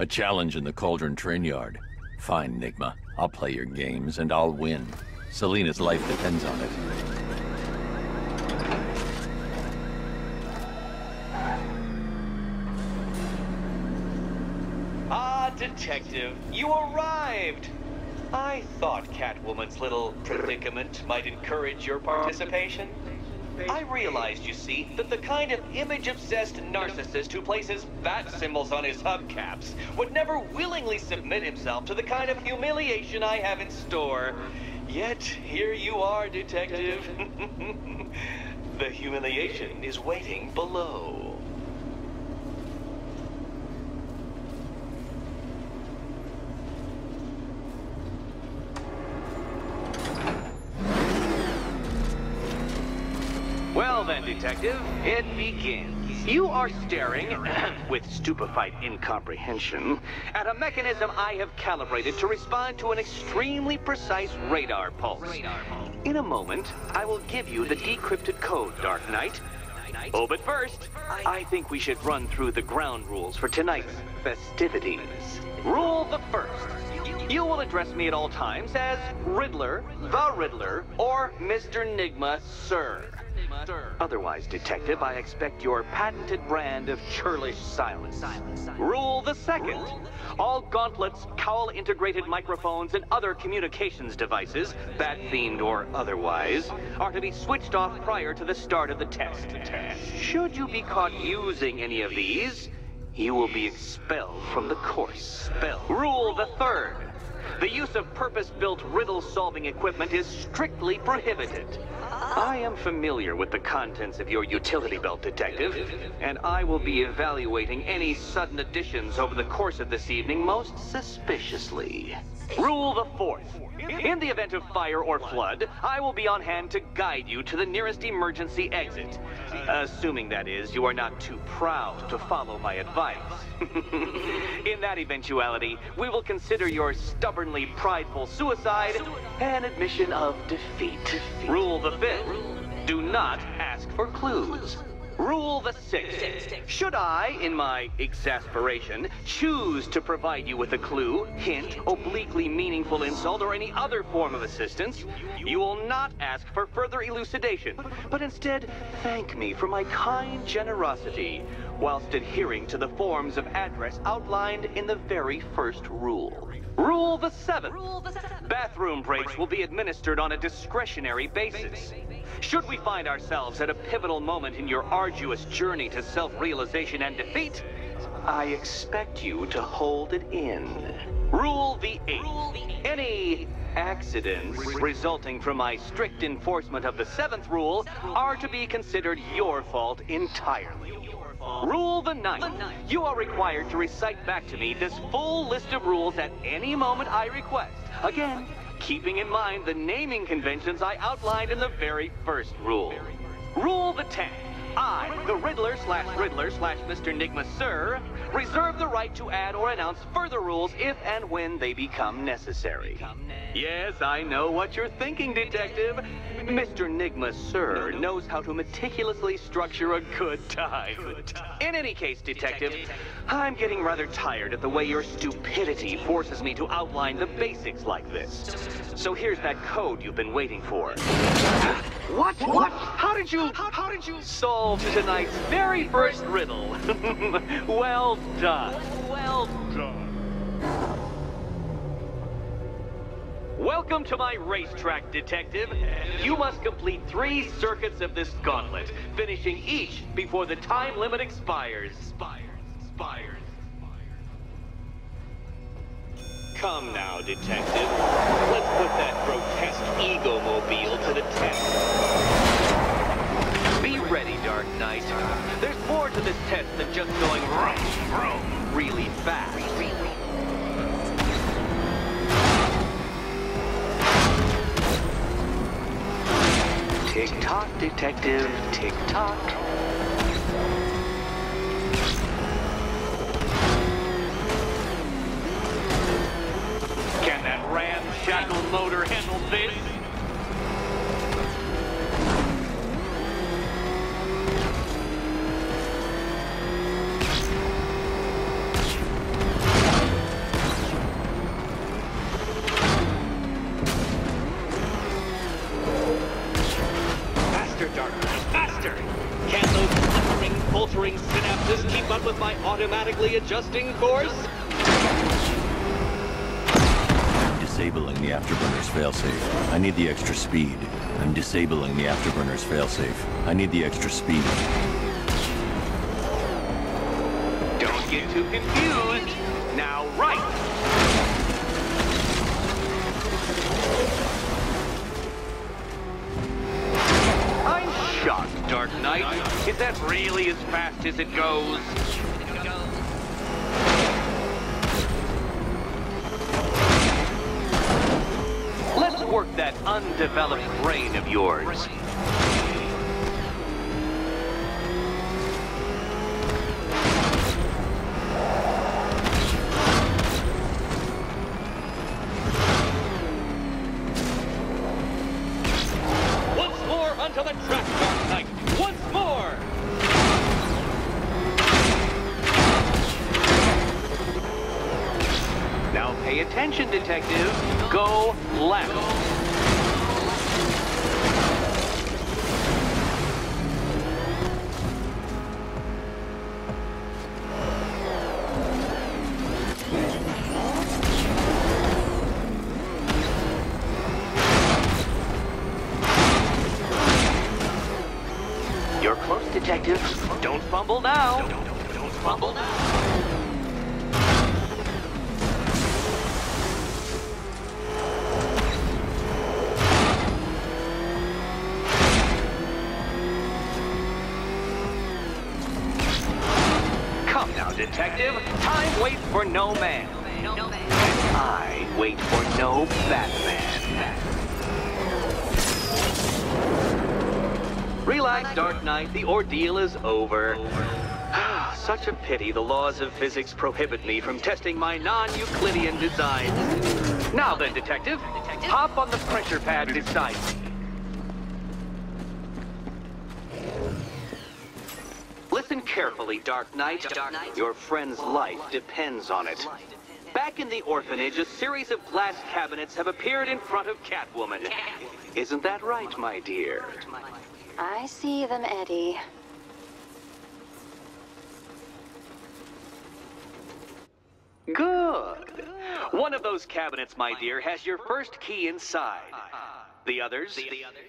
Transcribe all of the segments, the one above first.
A challenge in the Cauldron Trainyard. Fine, Nigma. I'll play your games, and I'll win. Selina's life depends on it. Ah, Detective, you arrived! I thought Catwoman's little predicament might encourage your participation. I realized, you see, that the kind of image-obsessed narcissist who places bat symbols on his hubcaps would never willingly submit himself to the kind of humiliation I have in store. Yet, here you are, Detective. The humiliation is waiting below. Well then, Detective, it begins. You are staring, with stupefied incomprehension, at a mechanism I have calibrated to respond to an extremely precise radar pulse. In a moment, I will give you the decrypted code, Dark Knight. Oh, but first, I think we should run through the ground rules for tonight's festivities. Rule the first. You will address me at all times as Riddler, the Riddler, or Mr. Nigma, sir. Otherwise, Detective, I expect your patented brand of churlish silence. Rule the second. All gauntlets, cowl-integrated microphones, and other communications devices, bat-themed or otherwise, are to be switched off prior to the start of the test. Should you be caught using any of these, you will be expelled from the course. Rule the third. The use of purpose-built riddle-solving equipment is strictly prohibited. I am familiar with the contents of your utility belt, Detective, and I will be evaluating any sudden additions over the course of this evening most suspiciously. Rule the fourth. In the event of fire or flood, I will be on hand to guide you to the nearest emergency exit. Assuming, that is, you are not too proud to follow my advice. In that eventuality, we will consider your stubbornly prideful suicide an admission of defeat. Rule the fifth. Do not ask for clues. Rule the sixth. Should I, in my exasperation, choose to provide you with a clue, hint, obliquely meaningful insult, or any other form of assistance, you will not ask for further elucidation, but instead thank me for my kind generosity, whilst adhering to the forms of address outlined in the very first rule. Rule the seventh. Bathroom breaks will be administered on a discretionary basis. Should we find ourselves at a pivotal moment in your arduous journey to self-realization and defeat, I expect you to hold it in. Rule the eighth. Any accidents resulting from my strict enforcement of the seventh rule are to be considered your fault entirely. Rule the ninth. You are required to recite back to me this full list of rules at any moment I request. Again, keeping in mind the naming conventions I outlined in the very first rule. Rule the 10th. I, the Riddler/Mr. Nigma, sir, reserve the right to add or announce further rules if and when they become necessary. Yes, I know what you're thinking, Detective. Mr. Nigma, sir, knows how to meticulously structure a good time. In any case, Detective, I'm getting rather tired of the way your stupidity forces me to outline the basics like this. So here's that code you've been waiting for. What? How did you solve tonight's very first riddle? Well done. Welcome to my racetrack, Detective. You must complete 3 circuits of this gauntlet, finishing each before the time limit expires. Come now, Detective. Let's put that grotesque ego-mobile to the test. Be ready, Dark Knight. There's more to this test than just going vroom, really fast. Tick-tock, Detective, tick-tock. Can that ramshackle motor handle this? automatically adjusting course? I'm disabling the afterburner's failsafe. I need the extra speed. I'm disabling the afterburner's failsafe. I need the extra speed. Don't get too confused. Now, right. I'm shocked, Dark Knight. Is that really as fast as it goes? Let's work that undeveloped brain of yours. Once more onto the track, Dark Knight. Once more! Now pay attention, Detective. Go left. You're close, Detective. Don't fumble now. Don't fumble now. Detective, time waits for no man. And I wait for no Batman. Relax, Dark Knight. The ordeal is over. Such a pity the laws of physics prohibit me from testing my non-Euclidean designs. Now then, Detective, hop on the pressure pad beside me. Listen carefully, Dark Knight. Your friend's life depends on it. Back in the orphanage, a series of glass cabinets have appeared in front of Catwoman. Isn't that right, my dear? I see them, Eddie. Good. One of those cabinets, my dear, has your first key inside. The others,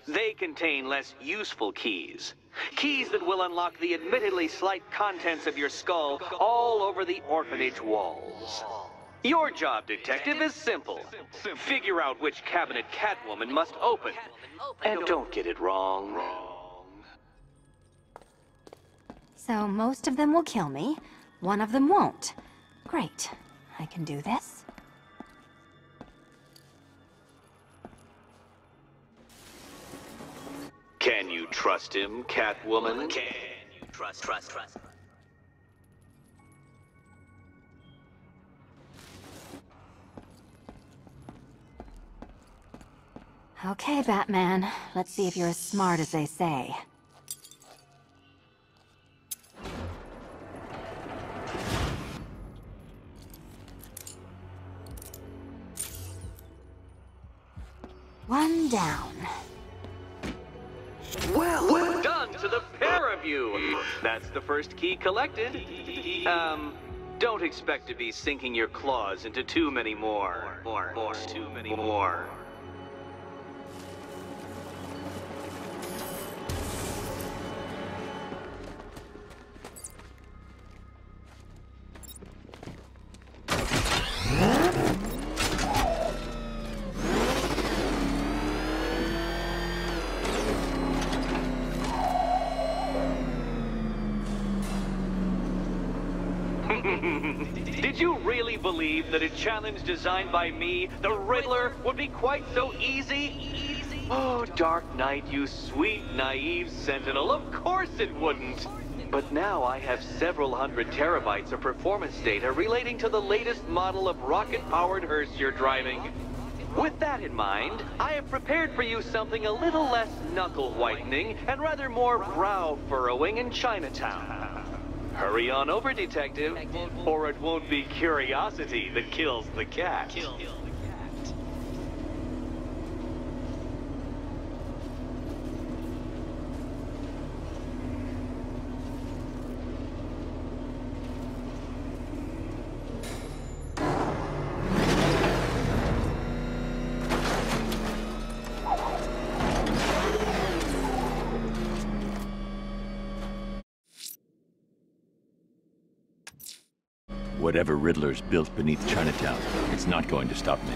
they contain less useful keys. Keys that will unlock the admittedly slight contents of your skull all over the orphanage walls. Your job, Detective, is simple. Figure out which cabinet Catwoman must open. And don't get it wrong. So most of them will kill me, one of them won't. Great. I can do this. Can you trust him, Catwoman? Can you trust? Okay, Batman. Let's see if you're as smart as they say. One down. Well done to the pair of you! That's the first key collected. Don't expect to be sinking your claws into too many more. Too many more. Did you really believe that a challenge designed by me, the Riddler, would be quite so easy? Oh, Dark Knight, you sweet, naive sentinel, of course it wouldn't. But now I have several hundred terabytes of performance data relating to the latest model of rocket-powered hearse you're driving. With that in mind, I have prepared for you something a little less knuckle-whitening and rather more brow-furrowing in Chinatown. Hurry on over, Detective, or it won't be curiosity that kills the cat. Whatever Riddler's built beneath Chinatown, it's not going to stop me.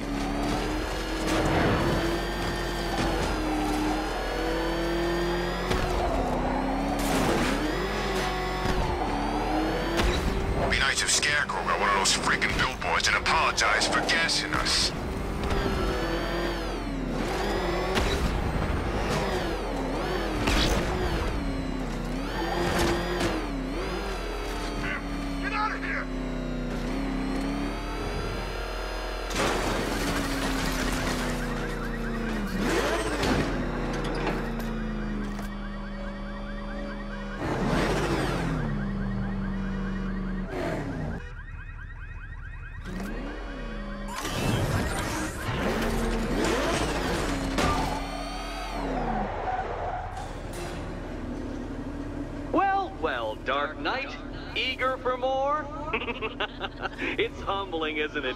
Be nice if Scarecrow got one of those freaking billboards and apologized for gassing us. Get out of here! Well, Dark Knight, eager for more? It's humbling, isn't it?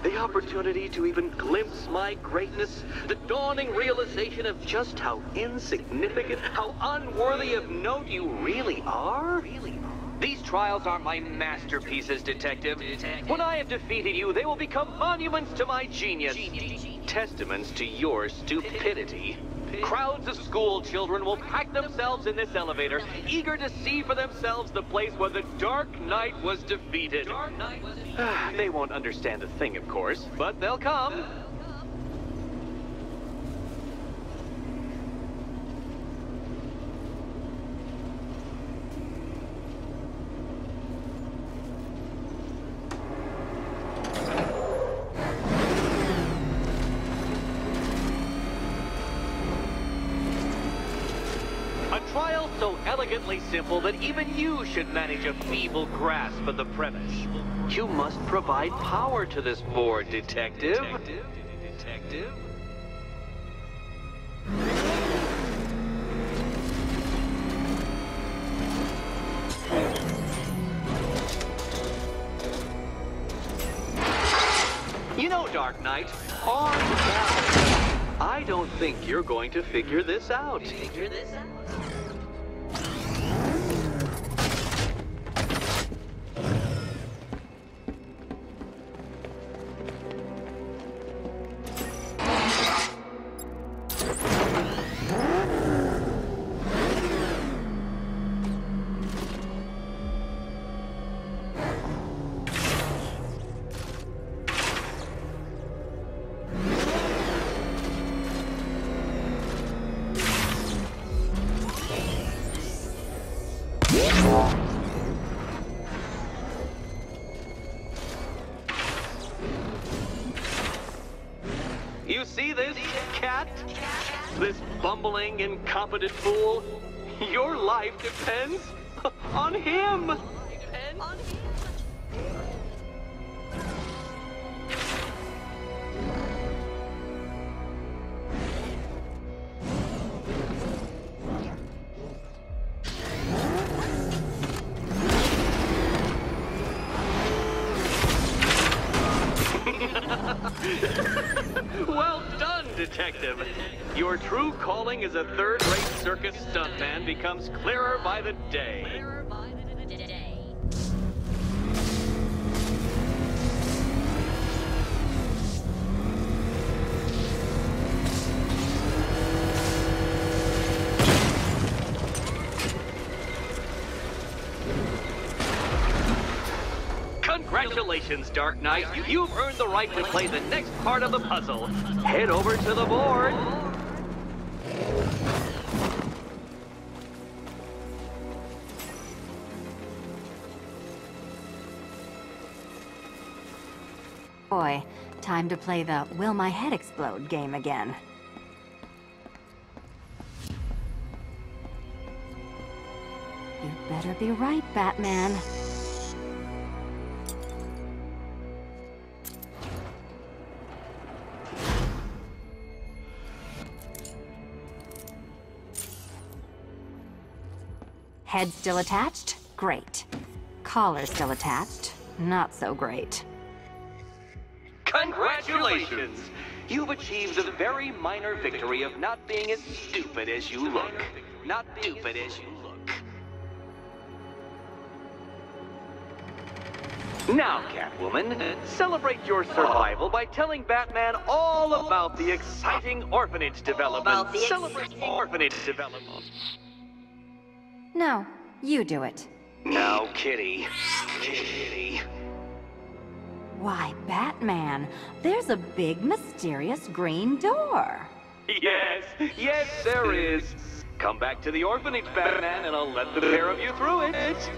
The opportunity to even glimpse my greatness, the dawning realization of just how insignificant, how unworthy of note you really are? These trials are my masterpieces, Detective. When I have defeated you, they will become monuments to my genius, testaments to your stupidity. Crowds of school children will pack themselves in this elevator, eager to see for themselves the place where the Dark Knight was defeated. They won't understand a thing, of course, but they'll come. Trial so elegantly simple that even you should manage a feeble grasp of the premise. You must provide power to this board, Detective. Detective? You know, Dark Knight, on balance, I don't think you're going to figure this out. You see this, cat? This bumbling, incompetent fool? Your life depends on him! Well done, Detective. Your true calling as a third-rate circus stuntman becomes clearer by the day. Congratulations, Dark Knight. You've earned the right to play the next part of the puzzle. Head over to the board. Boy, time to play the Will My Head Explode game again. You better be right, Batman. Head still attached? Great. Collar still attached? Not so great. Congratulations! You've achieved the very minor victory of not being as stupid as you look. Not stupid as you look. Now, Catwoman, celebrate your survival by telling Batman all about the exciting orphanage development. Celebrate orphanage development. No, you do it. Now, Kitty. Kitty. Why, Batman, there's a big, mysterious green door. Yes, yes, there is. Come back to the orphanage, Batman, and I'll let the pair of you through it.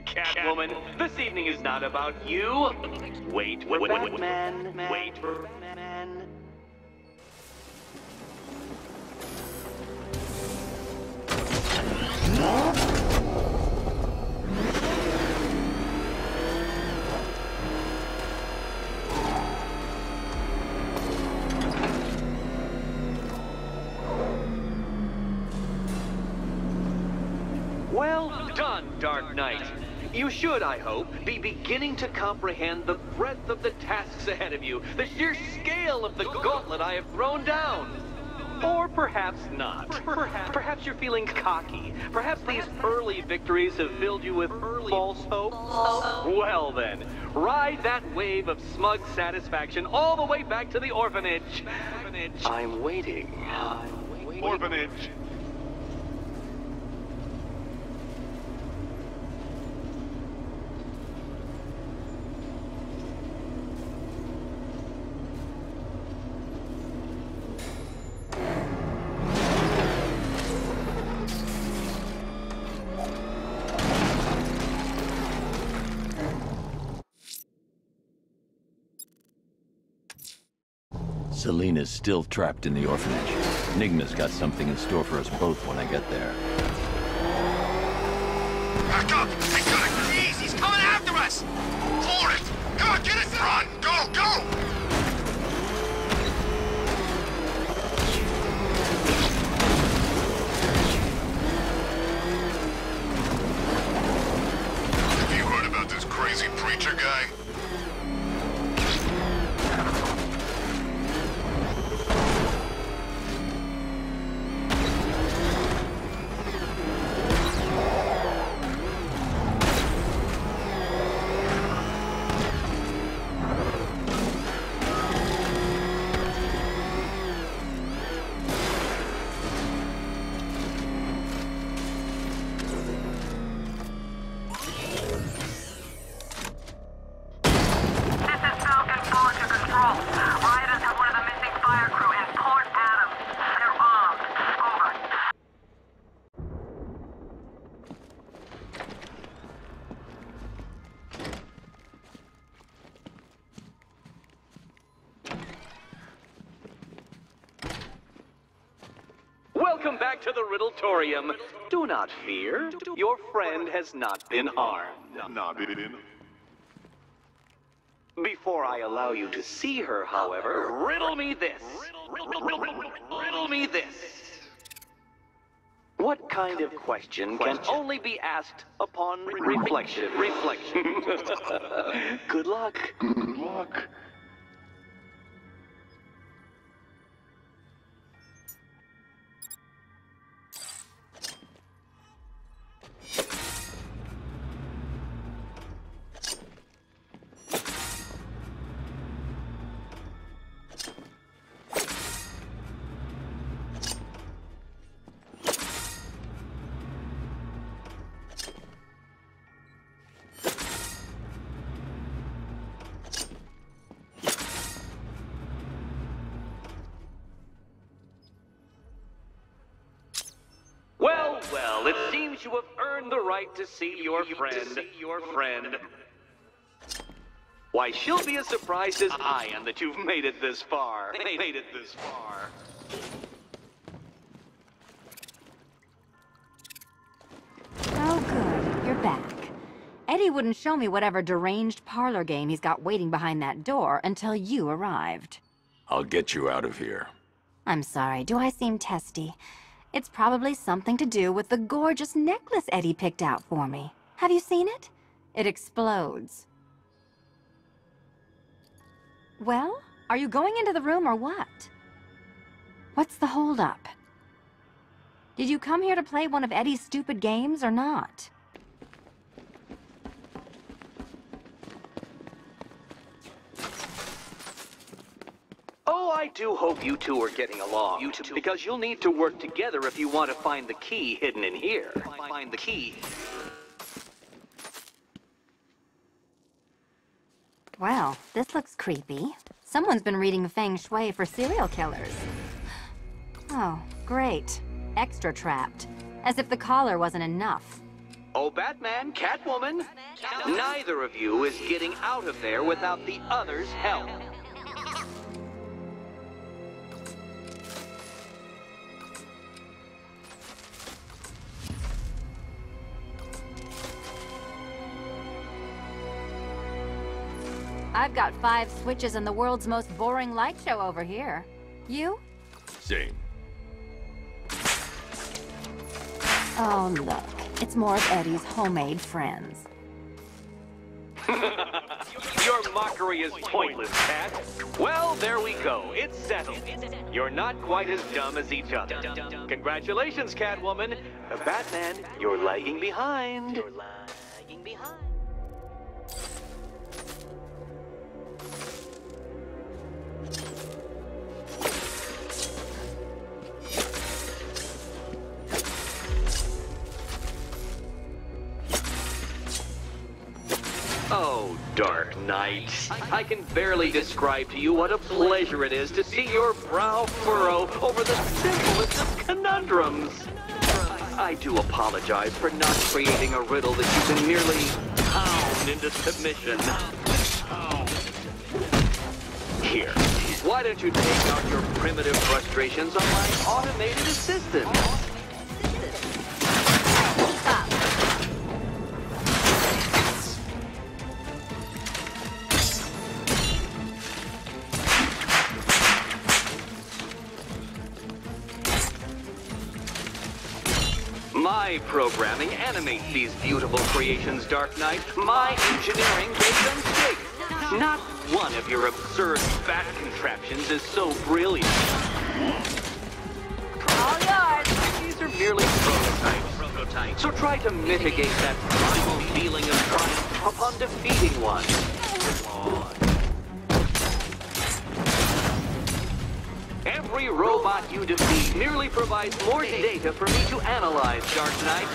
Catwoman, this evening is not about you. Wait, Batman. Wait for Batman. Well done, Dark Knight. You should, I hope, be beginning to comprehend the breadth of the tasks ahead of you, the sheer scale of the gauntlet I have thrown down. Or perhaps not. Perhaps you're feeling cocky. Perhaps these early victories have filled you with false hope. Well then, ride that wave of smug satisfaction all the way back to the orphanage. I'm waiting. Orphanage. Selena's still trapped in the orphanage. Enigma's got something in store for us both when I get there. Back up! He's got a keys! He's coming after us! For it! Come on, get it! Run! Go! Go! Have you heard about this crazy preacher guy? Welcome back to the Riddletorium. Do not fear. Your friend has not been harmed. Not in. Before I allow you to see her, however, riddle me this. Riddle me this. What kind of question can only be asked upon reflection? Good luck. Good luck. Well, it seems you have earned the right to see your friend. Why, she'll be as surprised as I am that you've made it this far. Oh, good. You're back. Eddie wouldn't show me whatever deranged parlor game he's got waiting behind that door until you arrived. I'll get you out of here. I'm sorry, do I seem testy? It's probably something to do with the gorgeous necklace Eddie picked out for me. Have you seen it? It explodes. Well, are you going into the room or what? What's the holdup? Did you come here to play one of Eddie's stupid games or not? Oh, I do hope you two are getting along. Because you'll need to work together if you want to find the key hidden in here. Find the key. Well, this looks creepy. Someone's been reading Feng Shui for serial killers. Oh, great. Extra trapped. As if the collar wasn't enough. Oh, Batman, Catwoman. Neither of you is getting out of there without the other's help. I've got 5 switches in the world's most boring light show over here. You? Same. Oh, look. It's more of Eddie's homemade friends. Your mockery is pointless, Cat. Well, there we go. It's settled. You're not quite as dumb as each other. Congratulations, Catwoman. Batman, you're lagging behind. Oh, Dark Knight. I can barely describe to you what a pleasure it is to see your brow furrow over the simplest of conundrums. I do apologize for not creating a riddle that you can merely pound into submission. Here, why don't you take out your primitive frustrations on my automated assistant? My programming animates these beautiful creations, Dark Knight. My engineering makes them stick. Not one of your absurd bat contraptions is so brilliant. All yours! These are merely prototypes. So try to mitigate that primal feeling of triumph upon defeating one. Every robot you defeat merely provides more data for me to analyze, Dark Knight.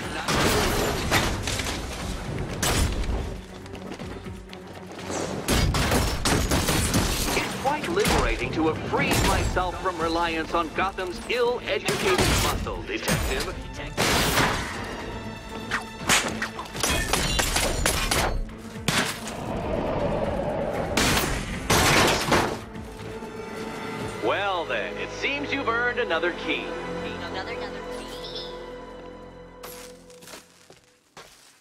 It's quite liberating to have freed myself from reliance on Gotham's ill-educated muscle, Detective. Well then, it seems you've earned another key.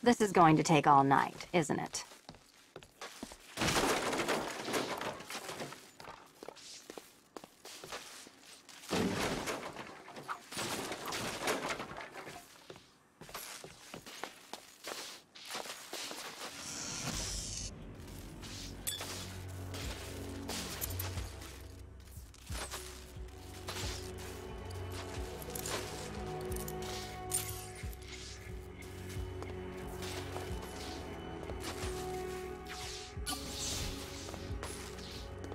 This is going to take all night, isn't it?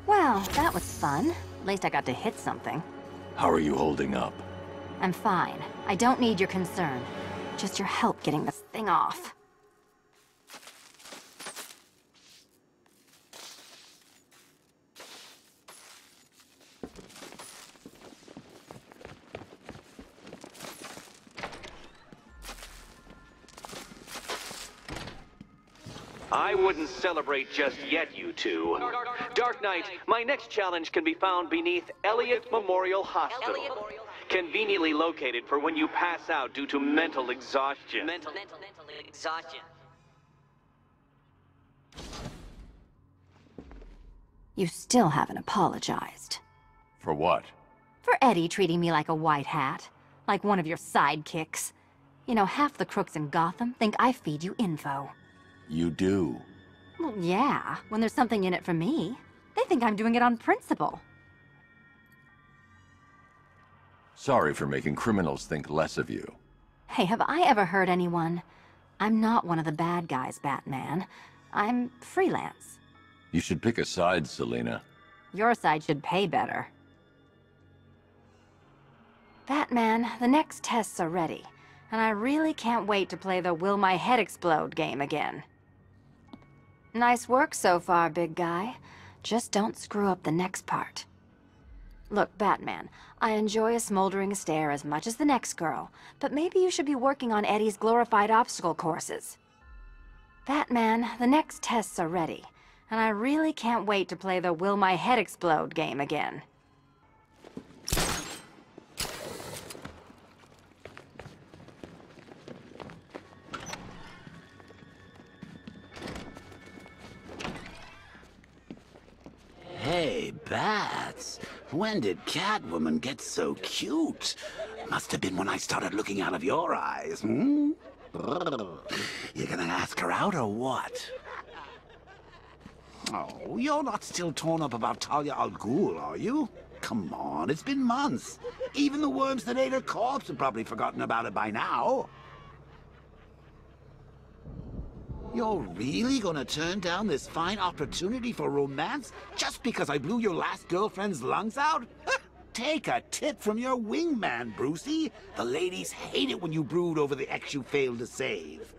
Well, that was fun. At least I got to hit something. How are you holding up? I'm fine. I don't need your concern. Just your help getting this thing off. I wouldn't celebrate just yet, you two. Dark Knight, my next challenge can be found beneath Elliott Memorial Hospital. Conveniently located for when you pass out due to mental exhaustion. Mental exhaustion. You still haven't apologized. For what? For Eddie treating me like a white hat. Like one of your sidekicks. You know, half the crooks in Gotham think I feed you info. You do. Well, yeah, when there's something in it for me. They think I'm doing it on principle. Sorry for making criminals think less of you. Hey, have I ever hurt anyone? I'm not one of the bad guys, Batman. I'm freelance. You should pick a side, Selina. Your side should pay better. Batman, the next tests are ready, and I really can't wait to play the Will My Head Explode game again. Nice work so far, big guy. Just don't screw up the next part. Look, Batman, I enjoy a smoldering stare as much as the next girl, but maybe you should be working on Eddie's glorified obstacle courses. Batman, the next tests are ready, and I really can't wait to play the Will My Head Explode game again. Hey, Bats. When did Catwoman get so cute? Must have been when I started looking out of your eyes, hmm? You gonna ask her out or what? Oh, you're not still torn up about Talia al Ghul, are you? Come on, it's been months. Even the worms that ate her corpse have probably forgotten about it by now. You're really gonna turn down this fine opportunity for romance just because I blew your last girlfriend's lungs out? Take a tip from your wingman, Brucey. The ladies hate it when you brood over the ex you failed to save.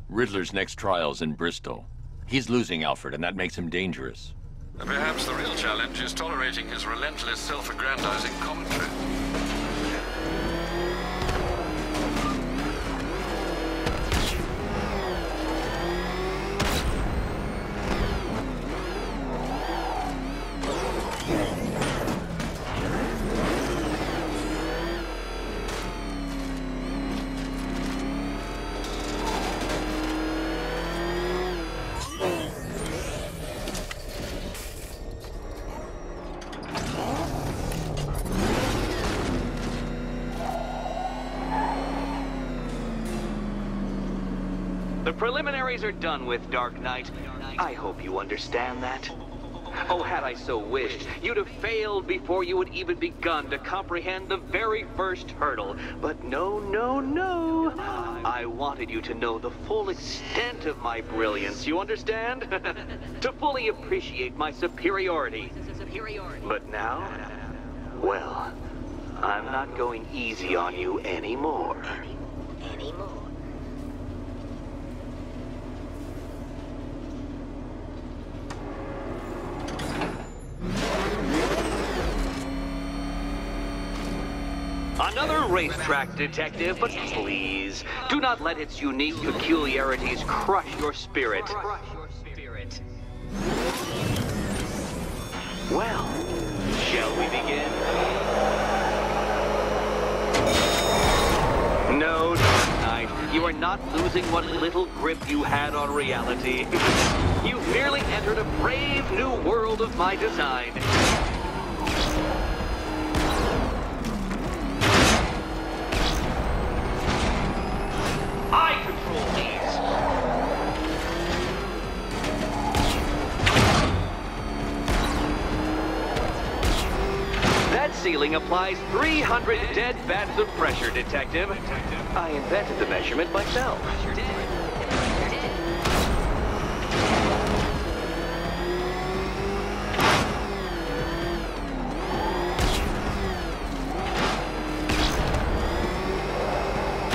Riddler's next trial's in Bristol. He's losing Alfred, and that makes him dangerous. Perhaps the real challenge is tolerating his relentless, self-aggrandizing commentary. The preliminaries are done with, Dark Knight. I hope you understand that. Oh, had I so wished, you'd have failed before you had even begun to comprehend the very first hurdle. But no, no, no. I wanted you to know the full extent of my brilliance, you understand? To fully appreciate my superiority. But now, well, I'm not going easy on you anymore. Another racetrack, detective, but please, do not let its unique peculiarities crush your spirit. Well, shall we begin? No, Dark Knight, you are not losing what little grip you had on reality. You've merely entered a brave new world of my design. I control these. That ceiling applies 300 dead bats of pressure, Detective. I invented the measurement myself.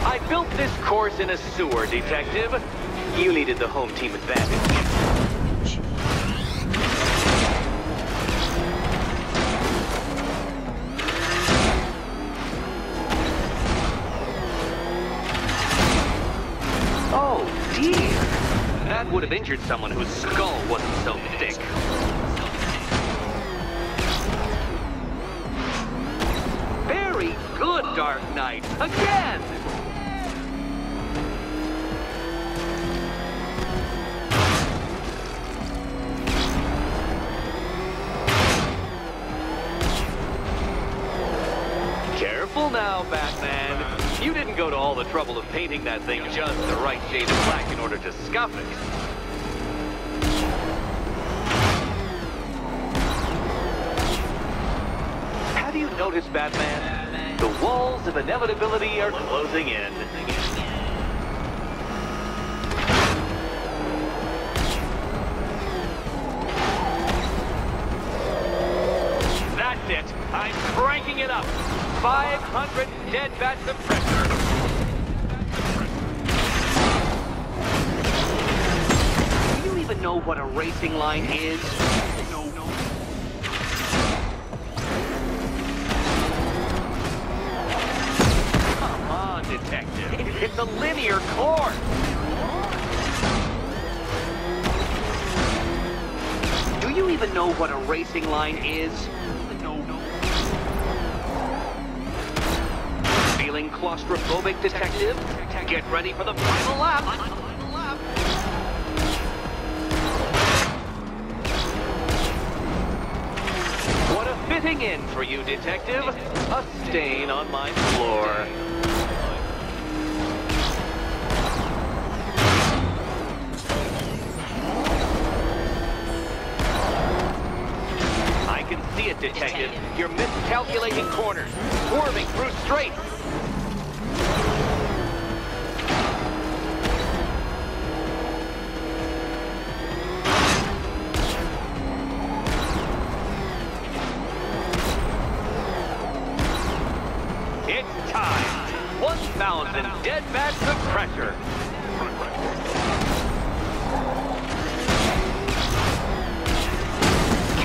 I built this course in a sewer, Detective. You needed the home team advantage. Oh, dear. That would have injured someone whose skull wasn't so thick. Very good, Dark Knight. Again! go to all the trouble of painting that thing just the right shade of black in order to scuff it. Have you noticed, Batman? The walls of inevitability are closing in. That's it. I'm cranking it up. 500 dead bats of pressure. Do you even know what a racing line is? No. Come on, Detective. It's a linear course. Do you even know what a racing line is? No. Feeling claustrophobic, Detective? Get ready for the final lap. What a fitting end for you, Detective. A stain on my floor. I can see it, Detective. You're miscalculating corners, swerving through straights. It's time. 1,000 dead bats of pressure.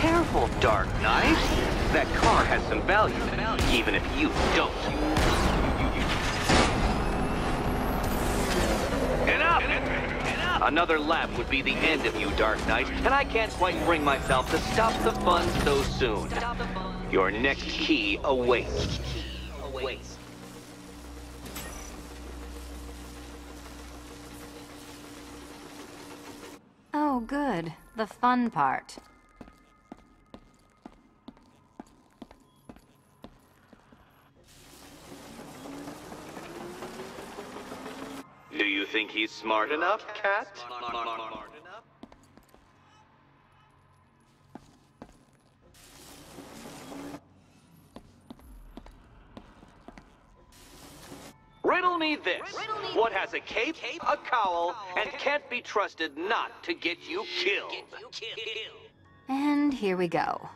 Careful, Dark Knight. That car has some value, even if you don't. Enough! Another lap would be the end of you, Dark Knight, and I can't quite bring myself to stop the fun so soon. Your next key awaits. Oh, good. The fun part. Do you think he's smart enough, Cat? Riddle me this. What has a cape, a cowl, and can't be trusted not to get you killed? And here we go.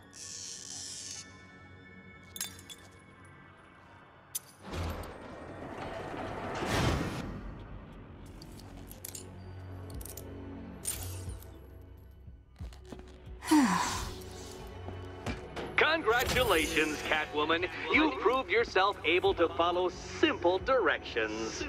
Congratulations, Catwoman. You proved yourself able to follow simple directions.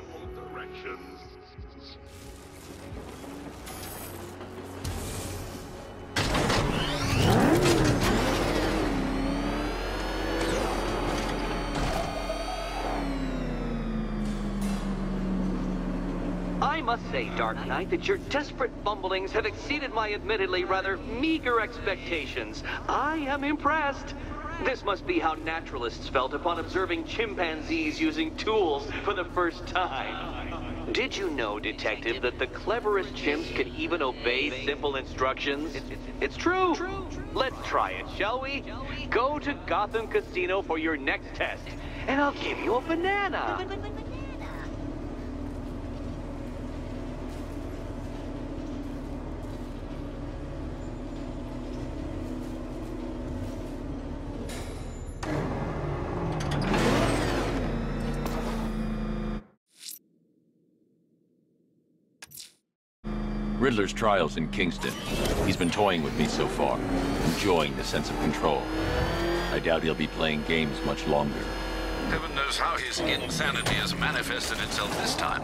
I must say, Dark Knight, that your desperate fumblings have exceeded my admittedly rather meager expectations. I am impressed. This must be how naturalists felt upon observing chimpanzees using tools for the first time. Did you know, Detective, that the cleverest chimps can even obey simple instructions? It's true. Let's try it, shall we? Go to Gotham Casino for your next test, and I'll give you a banana. Riddler's Trials in Kingston. He's been toying with me so far, enjoying the sense of control. I doubt he'll be playing games much longer. Heaven knows how his insanity has manifested itself this time.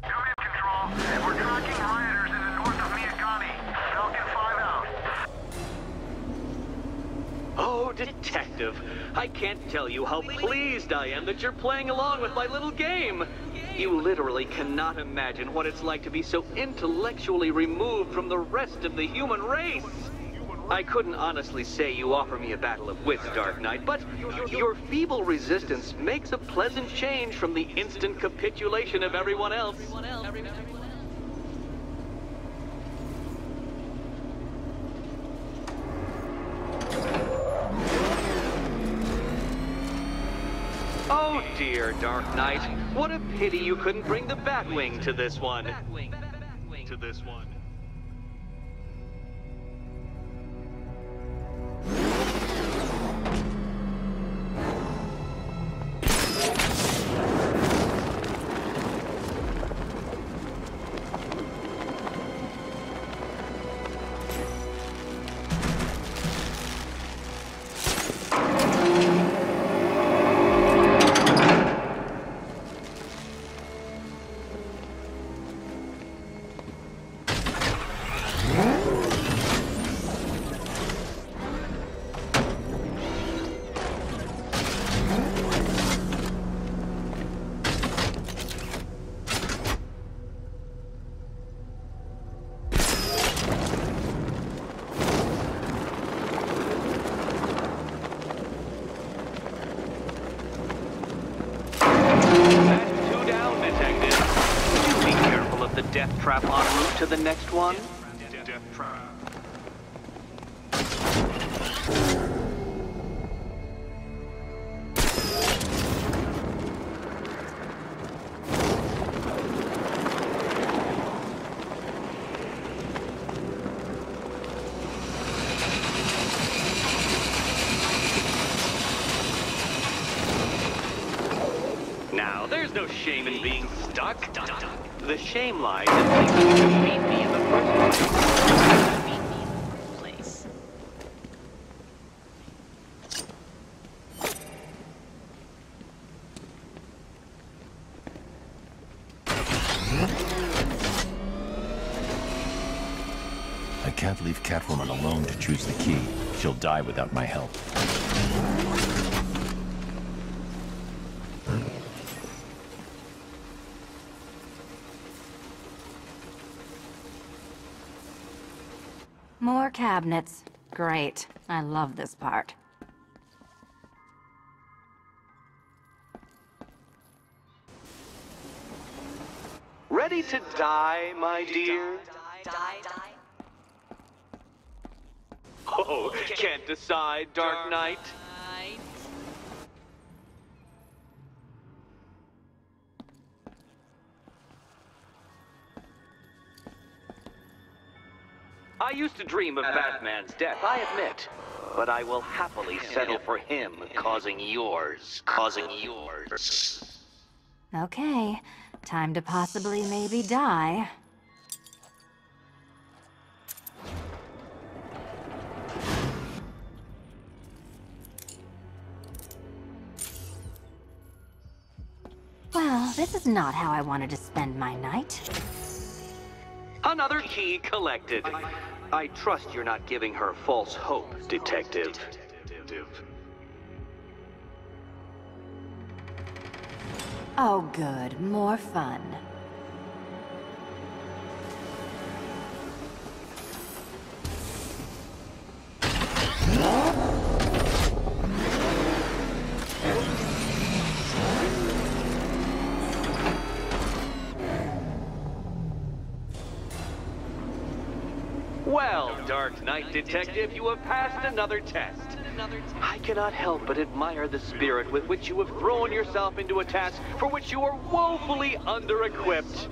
Unit Control, we're tracking rioters in the north of Miagani. Falcon 5 out. Oh, Detective, I can't tell you how pleased I am that you're playing along with my little game. You literally cannot imagine what it's like to be so intellectually removed from the rest of the human race. I couldn't honestly say you offer me a battle of wits, Dark Knight, but your feeble resistance makes a pleasant change from the instant capitulation of everyone else. Oh dear, Dark Knight. What a pity you couldn't bring the Batwing to this one. Deathtrap en route to the next one? Deathtrap. Now, there's no shame in being stuck. The shame lies in thinking you could beat me in the first place. I can't leave Catwoman alone to choose the key. She'll die without my help. More cabinets. Great. I love this part. Ready to die, my dear? Die. Oh, can't decide, Dark Knight. I used to dream of Batman's death, I admit. But I will happily settle for him causing yours. Okay. Time to possibly maybe die. Well, this is not how I wanted to spend my night. Another key collected. I trust you're not giving her false hope, Detective. Oh, good. More fun. Well, Dark Knight Detective, you have passed another test. I cannot help but admire the spirit with which you have thrown yourself into a task for which you are woefully under-equipped.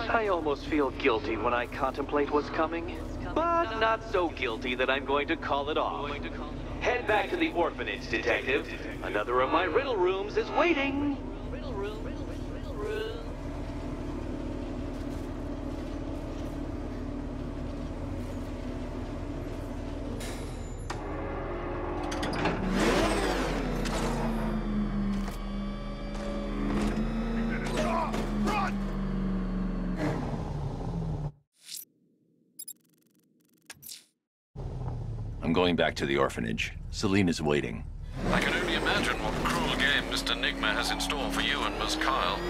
I almost feel guilty when I contemplate what's coming, but not so guilty that I'm going to call it off. Head back to the orphanage, Detective. Another of my riddle rooms is waiting. I'm going back to the orphanage. Celine is waiting. I can only imagine what cruel game Mr. Knightmare has in store for you and Miss Kyle.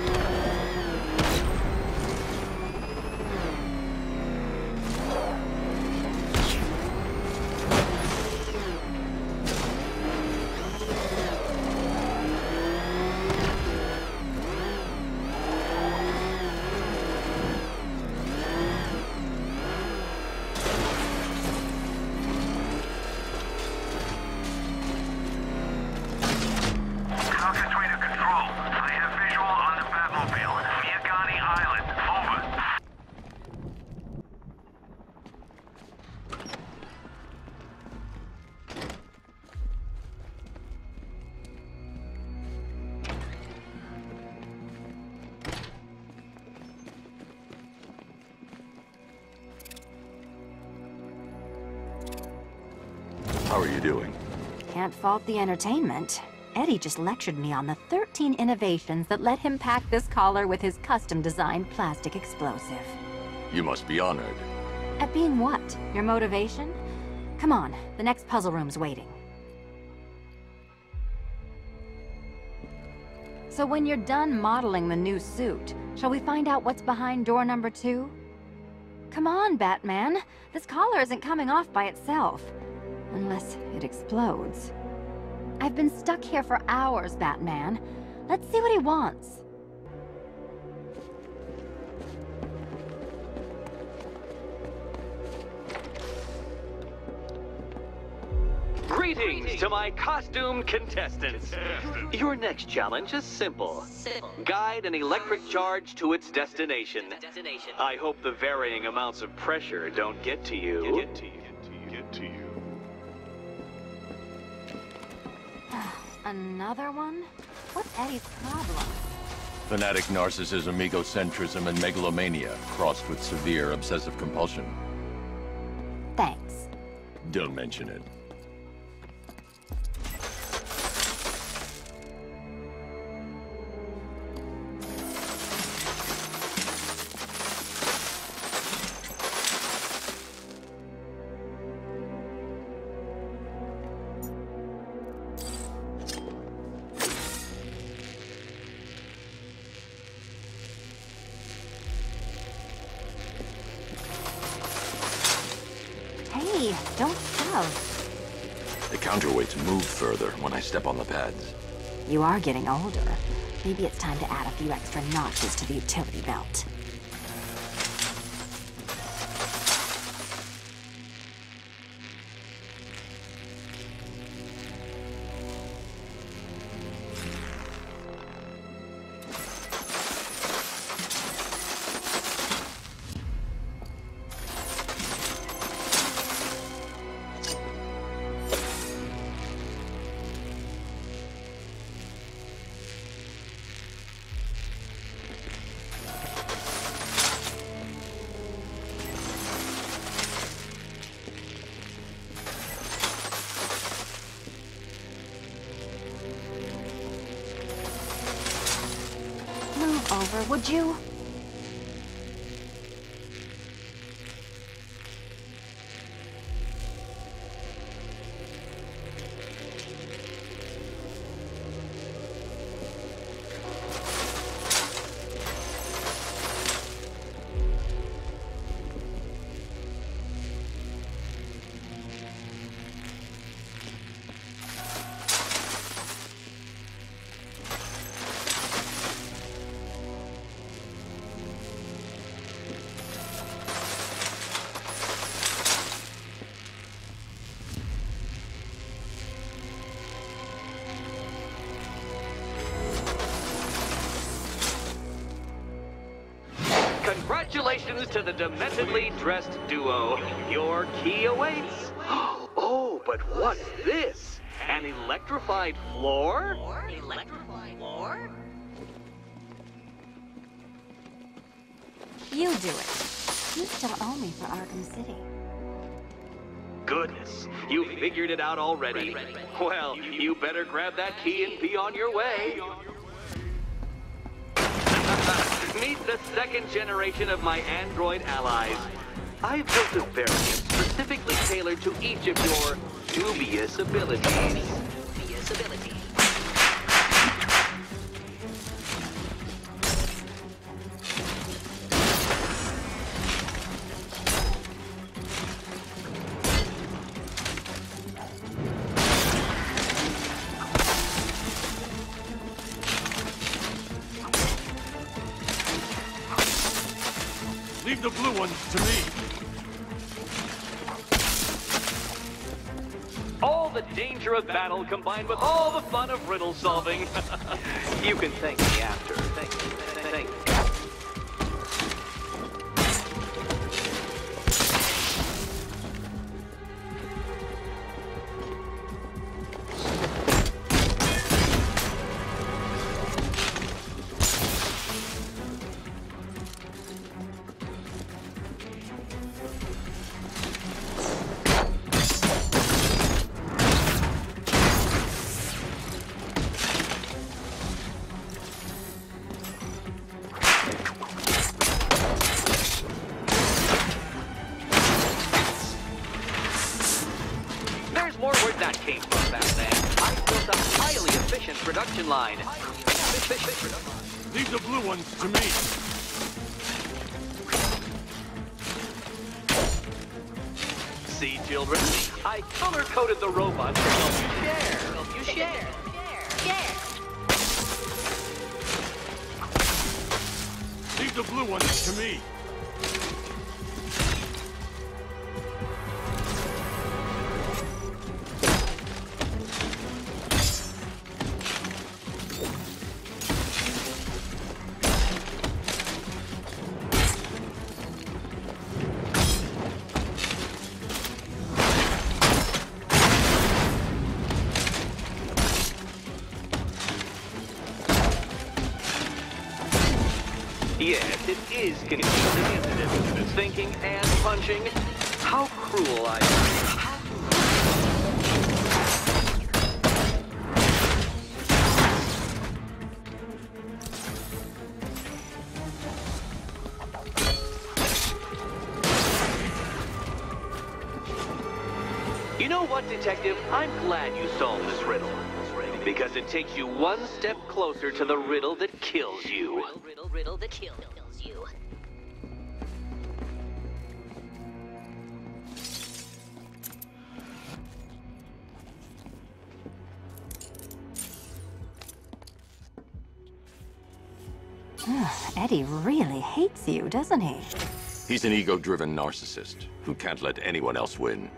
are you doing? Can't fault the entertainment. Eddie just lectured me on the 13 innovations that let him pack this collar with his custom-designed plastic explosive. You must be honored. At being what? Your motivation? Come on, the next puzzle room's waiting. So when you're done modeling the new suit, shall we find out what's behind door number 2? Come on, Batman. This collar isn't coming off by itself. Unless it explodes. I've been stuck here for hours, Batman. Let's see what he wants. Greetings to my costumed contestants. Your next challenge is simple. Guide an electric charge to its destination. I hope the varying amounts of pressure don't get to you. Another one? What's Eddie's problem? Fanatic narcissism, egocentrism, and megalomania, crossed with severe obsessive compulsion. Thanks. Don't mention it. Hey, don't shove. The counterweights move further when I step on the pads. You are getting older. Maybe it's time to add a few extra notches to the utility belt. Over, would you? Congratulations to the dementedly dressed duo. Your key awaits. Oh, but what's this? An electrified floor? Electrified floor? You do it. You still owe me for Arkham City. Goodness, you figured it out already. Well, you better grab that key and be on your way. Meet the second generation of my android allies. I've built a variant specifically tailored to each of your dubious abilities. Leave the blue ones to me. All the danger of battle combined with all the fun of riddle solving. You can thank me after. Thank you. Leave the blue ones to me. See, children? I color-coded the robots to help you share. Help you share. Share. Leave the blue ones to me. Yes, it is confusing, isn't it? Thinking and punching. How cruel I am. You know what, Detective? I'm glad you solved this riddle. Because it takes you one step closer to the riddle that kills you. Riddle that kills you. Eddie really hates you, doesn't he? He's an ego-driven narcissist who can't let anyone else win.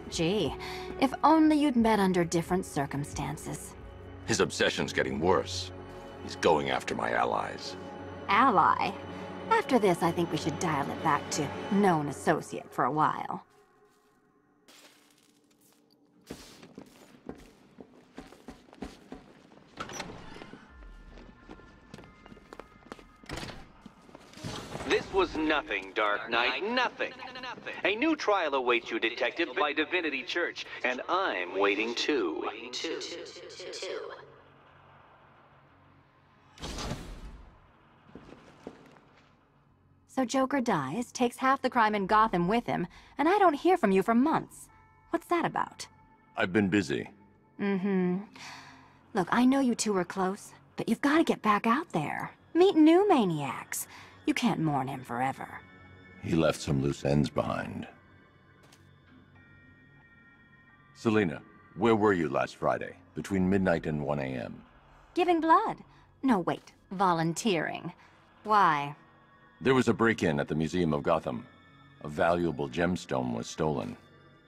Gee, if only you'd met under different circumstances. His obsession's getting worse. He's going after my allies. Ally? After this, I think we should dial it back to known associate for a while. This was nothing, Dark Knight, nothing. A new trial awaits you, Detective, by Divinity Church, and I'm waiting too. So Joker dies, takes half the crime in Gotham with him, and I don't hear from you for months. What's that about? I've been busy. Look, I know you two were close, but you've got to get back out there. Meet new maniacs. You can't mourn him forever. He left some loose ends behind. Selina, where were you last Friday, between midnight and 1 a.m.? Giving blood. No, wait. Volunteering. Why? There was a break-in at the Museum of Gotham. A valuable gemstone was stolen.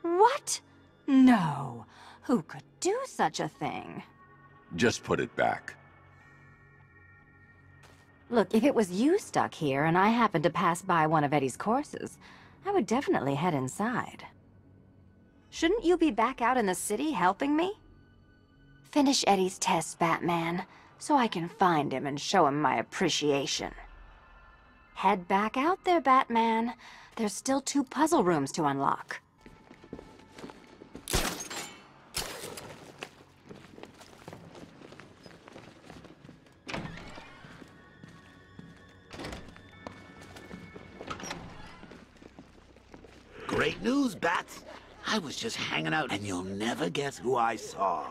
What? No. Who could do such a thing? Just put it back. Look, if it was you stuck here and I happened to pass by one of Eddie's courses, I would definitely head inside. Shouldn't you be back out in the city helping me? Finish Eddie's tests, Batman, so I can find him and show him my appreciation. Head back out there, Batman. There's still 2 puzzle rooms to unlock. Great news, Bats. I was just hanging out, and you'll never guess who I saw.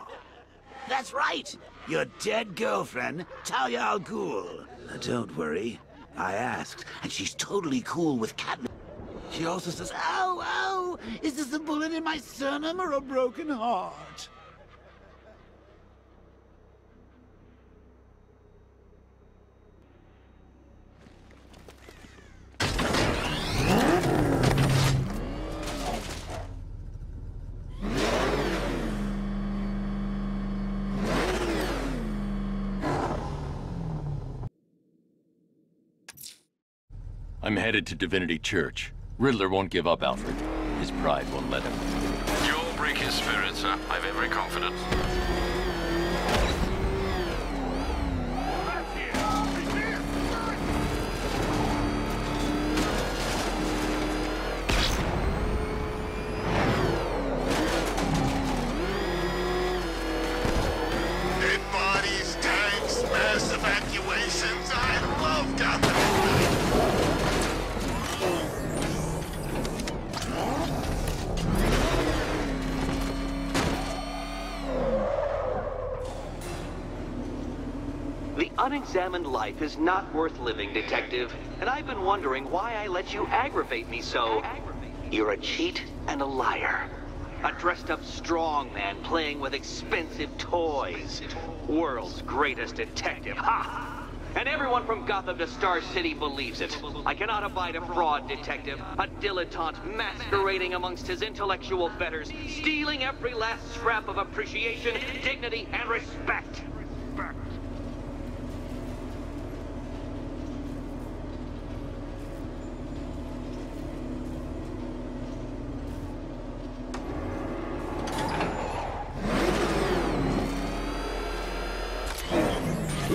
That's right! Your dead girlfriend, Talia al Ghul. Don't worry. I asked, and she's totally cool with Catwoman. She also says, ow, ow! Is this a bullet in my sternum or a broken heart? I'm headed to Divinity Church. Riddler won't give up, Alfred. His pride won't let him. You'll break his spirit, sir. I've every confidence. Dead bodies, tanks, mass evacuations. I love Gotham. Unexamined life is not worth living, Detective, and I've been wondering why I let you aggravate me so. You're a cheat and a liar. A dressed-up strongman playing with expensive toys. World's greatest detective, ha! And everyone from Gotham to Star City believes it. I cannot abide a fraud, Detective. A dilettante masquerading amongst his intellectual betters, stealing every last scrap of appreciation, dignity, and respect.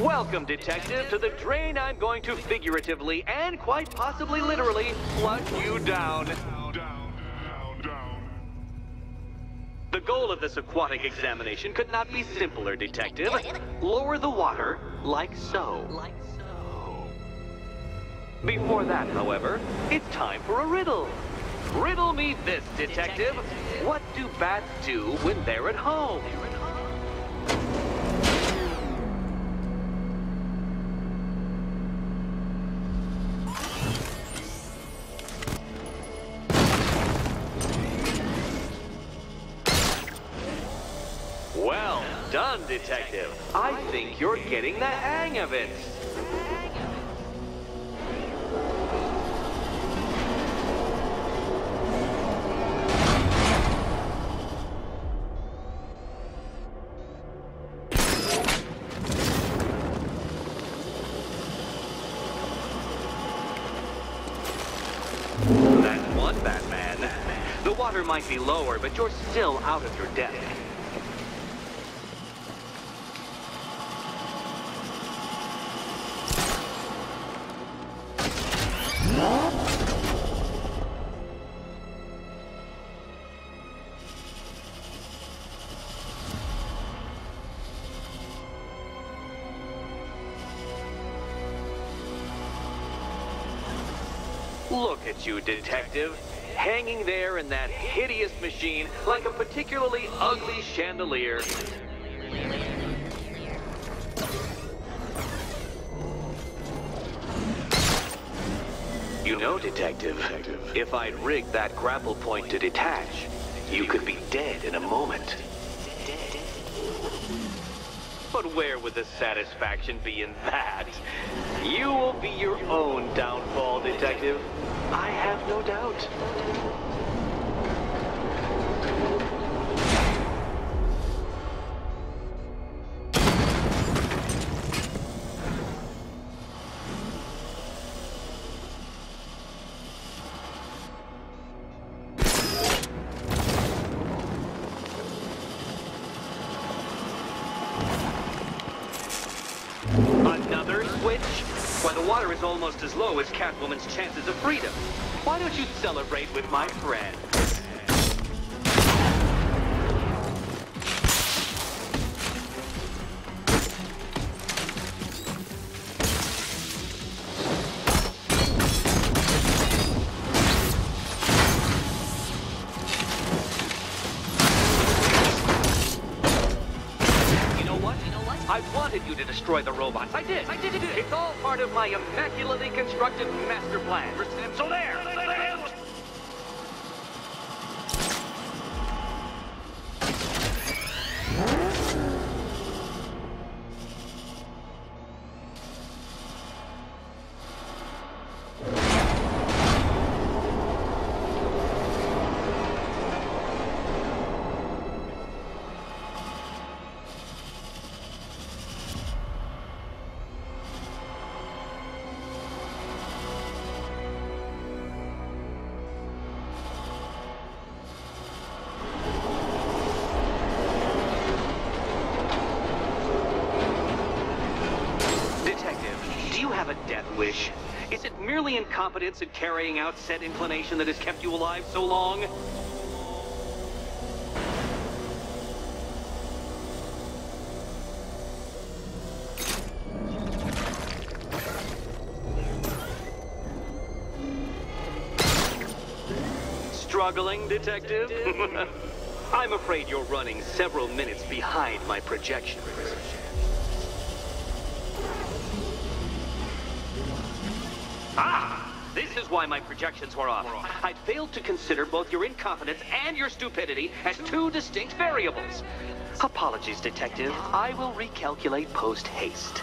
Welcome, Detective, to the drain I'm going to figuratively and quite possibly literally flush you down. The goal of this aquatic examination could not be simpler, Detective. Lower the water like so. Before that, however, it's time for a riddle. Riddle me this, Detective. What do bats do when they're at home? Well done, Detective. I think you're getting the hang of it. That's one, Batman. The water might be lower, but you're still out of your depth. Look at you, Detective. Hanging there in that hideous machine like a particularly ugly chandelier. You know, Detective, if I'd rigged that grapple point to detach, you could be dead in a moment. But where would the satisfaction be in that? You will be your own downfall, Detective. I have no doubt. Another switch? Why, the water is almost as low as Catwoman's chances of freedom. Why don't you celebrate with my friend? I wanted you to destroy the robots. I did. It's all part of my immaculately constructed master plan. So there. Wish. Is it merely incompetence in carrying out said inclination that has kept you alive so long? Struggling, Detective? I'm afraid you're running several minutes behind my projections. why my projections were off. I'd failed to consider both your incompetence and your stupidity as two distinct variables. Apologies, Detective. I will recalculate post-haste.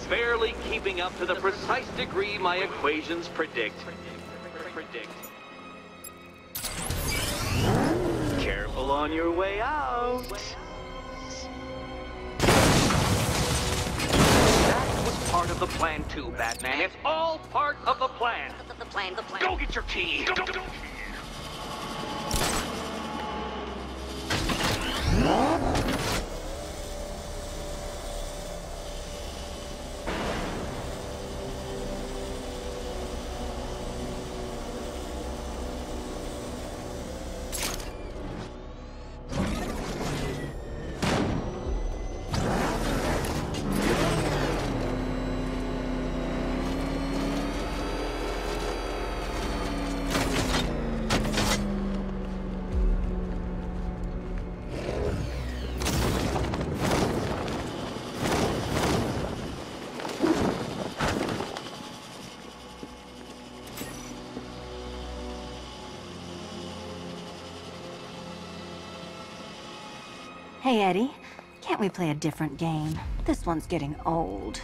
Barely keeping up to the precise degree my equations predict. Careful on your way out. That was part of the plan too, Batman. It's all part of the plan. The plan. Go get your key. Go. Hey, Eddie. Can't we play a different game? This one's getting old.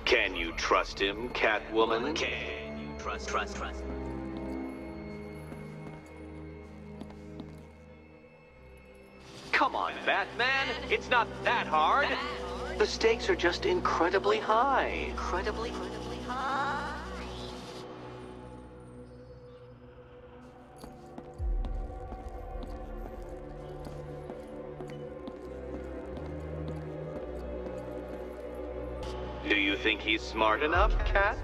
Can you trust him, Catwoman? Can you trust? Come on, Batman. It's not that hard. The stakes are just incredibly high. Incredibly high. Do you think he's smart enough, Cat?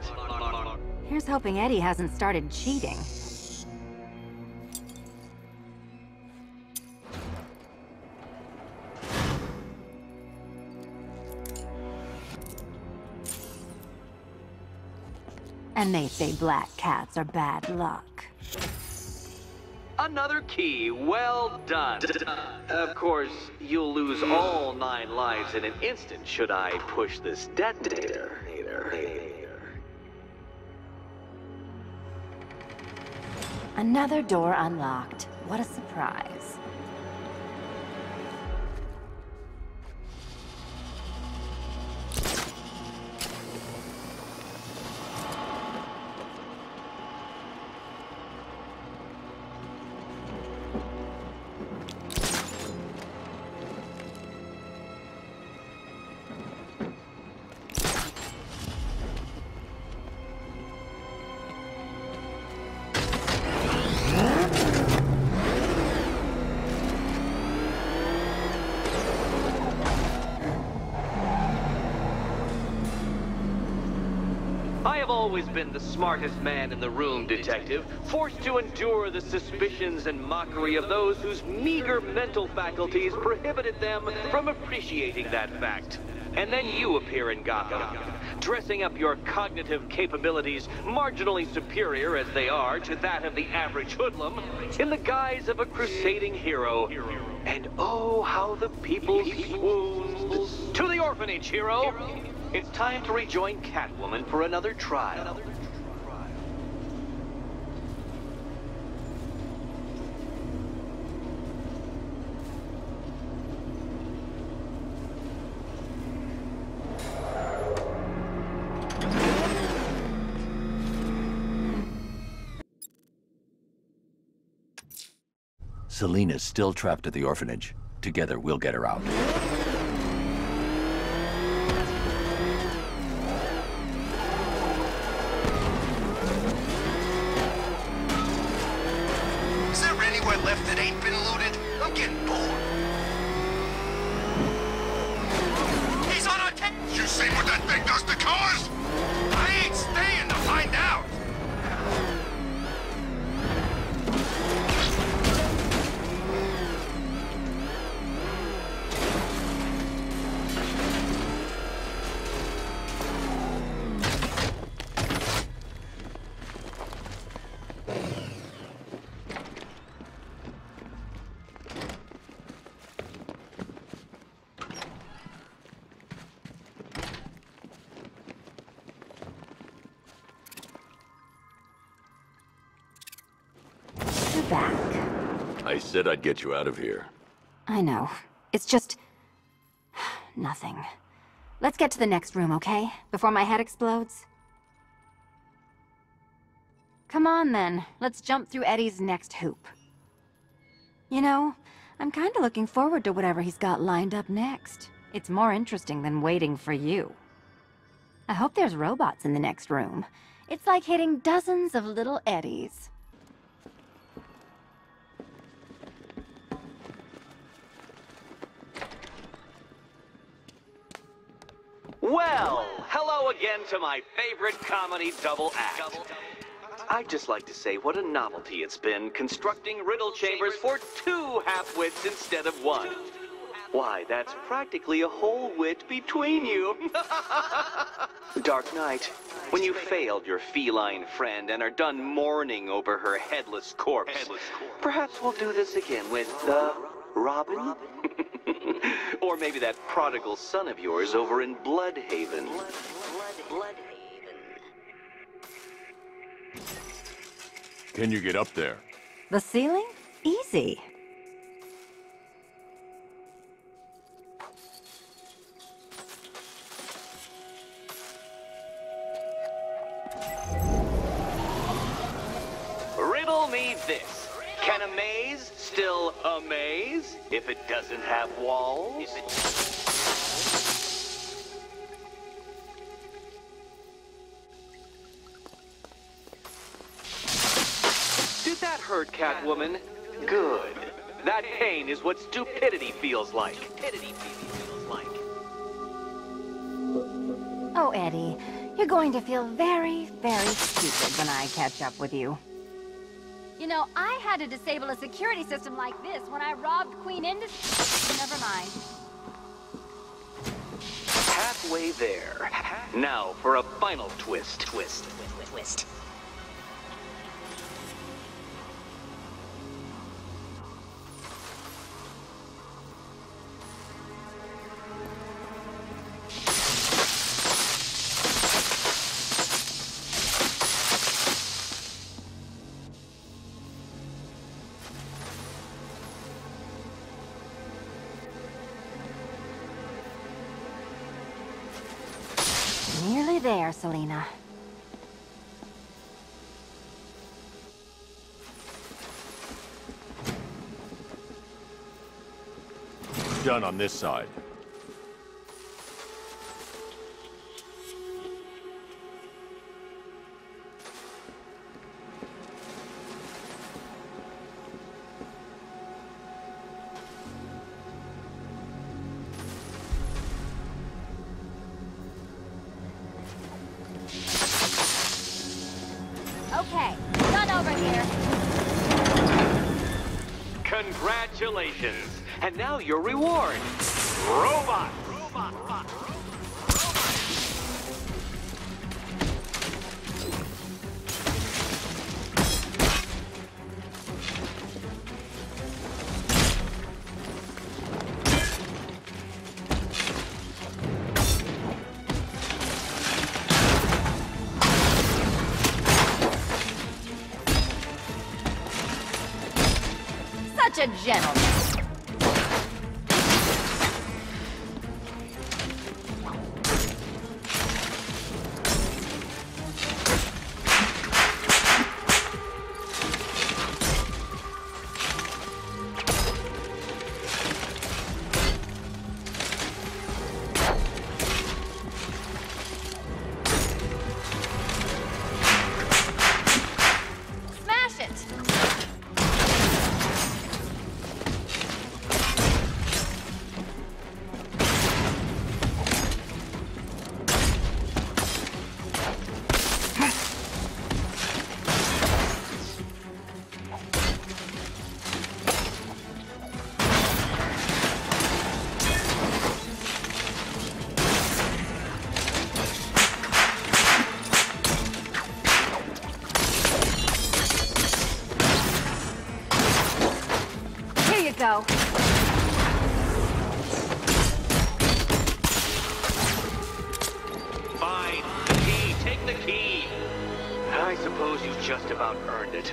Here's hoping Eddie hasn't started cheating. And they say black cats are bad luck. Another key. Well done. Of course, you'll lose all 9 lives in an instant should I push this detonator. Another door unlocked. What a surprise. Always been the smartest man in the room, Detective, forced to endure the suspicions and mockery of those whose meager mental faculties prohibited them from appreciating that fact. And then you appear in Gotham, dressing up your cognitive capabilities marginally superior as they are to that of the average hoodlum, in the guise of a crusading hero. And oh, how the people swooned. To the orphanage, hero! It's time to rejoin Catwoman for another trial. Selena's still trapped at the orphanage. Together, we'll get her out. Is there anywhere left that ain't been looted? I'm getting bored. He's on our tail! You seen what that thing does to cars? I ain't staying to find out! Back. I said I'd get you out of here. I know. It's just... nothing. Let's get to the next room, okay? Before my head explodes? Come on, then. Let's jump through Eddie's next hoop. You know, I'm kinda looking forward to whatever he's got lined up next. It's more interesting than waiting for you. I hope there's robots in the next room. It's like hitting dozens of little Eddies. Well, hello again to my favorite comedy double act. I'd just like to say what a novelty it's been constructing riddle chambers for 2 half-wits instead of 1. Why, that's practically a whole wit between you. Dark Knight, when you failed your feline friend and are done mourning over her headless corpse, perhaps we'll do this again with, Robin? Or maybe that prodigal son of yours over in Bloodhaven. Can you get up there? The ceiling? Easy. Riddle me this. Can a maze still amaze if it doesn't have walls? Did that hurt, Catwoman? Good. That pain is what stupidity feels like. Oh, Eddie, you're going to feel very, very stupid when I catch up with you. You know, I had to disable a security system like this when I robbed Queen Industries. Never mind. Halfway there. Now for a final twist. Twist. Nearly there, Selena. Done on this side. Okay, done over here. Congratulations. And now your reward. Robot. Such a gentleman. go. Fine. The key. Take the key. I suppose you just about earned it.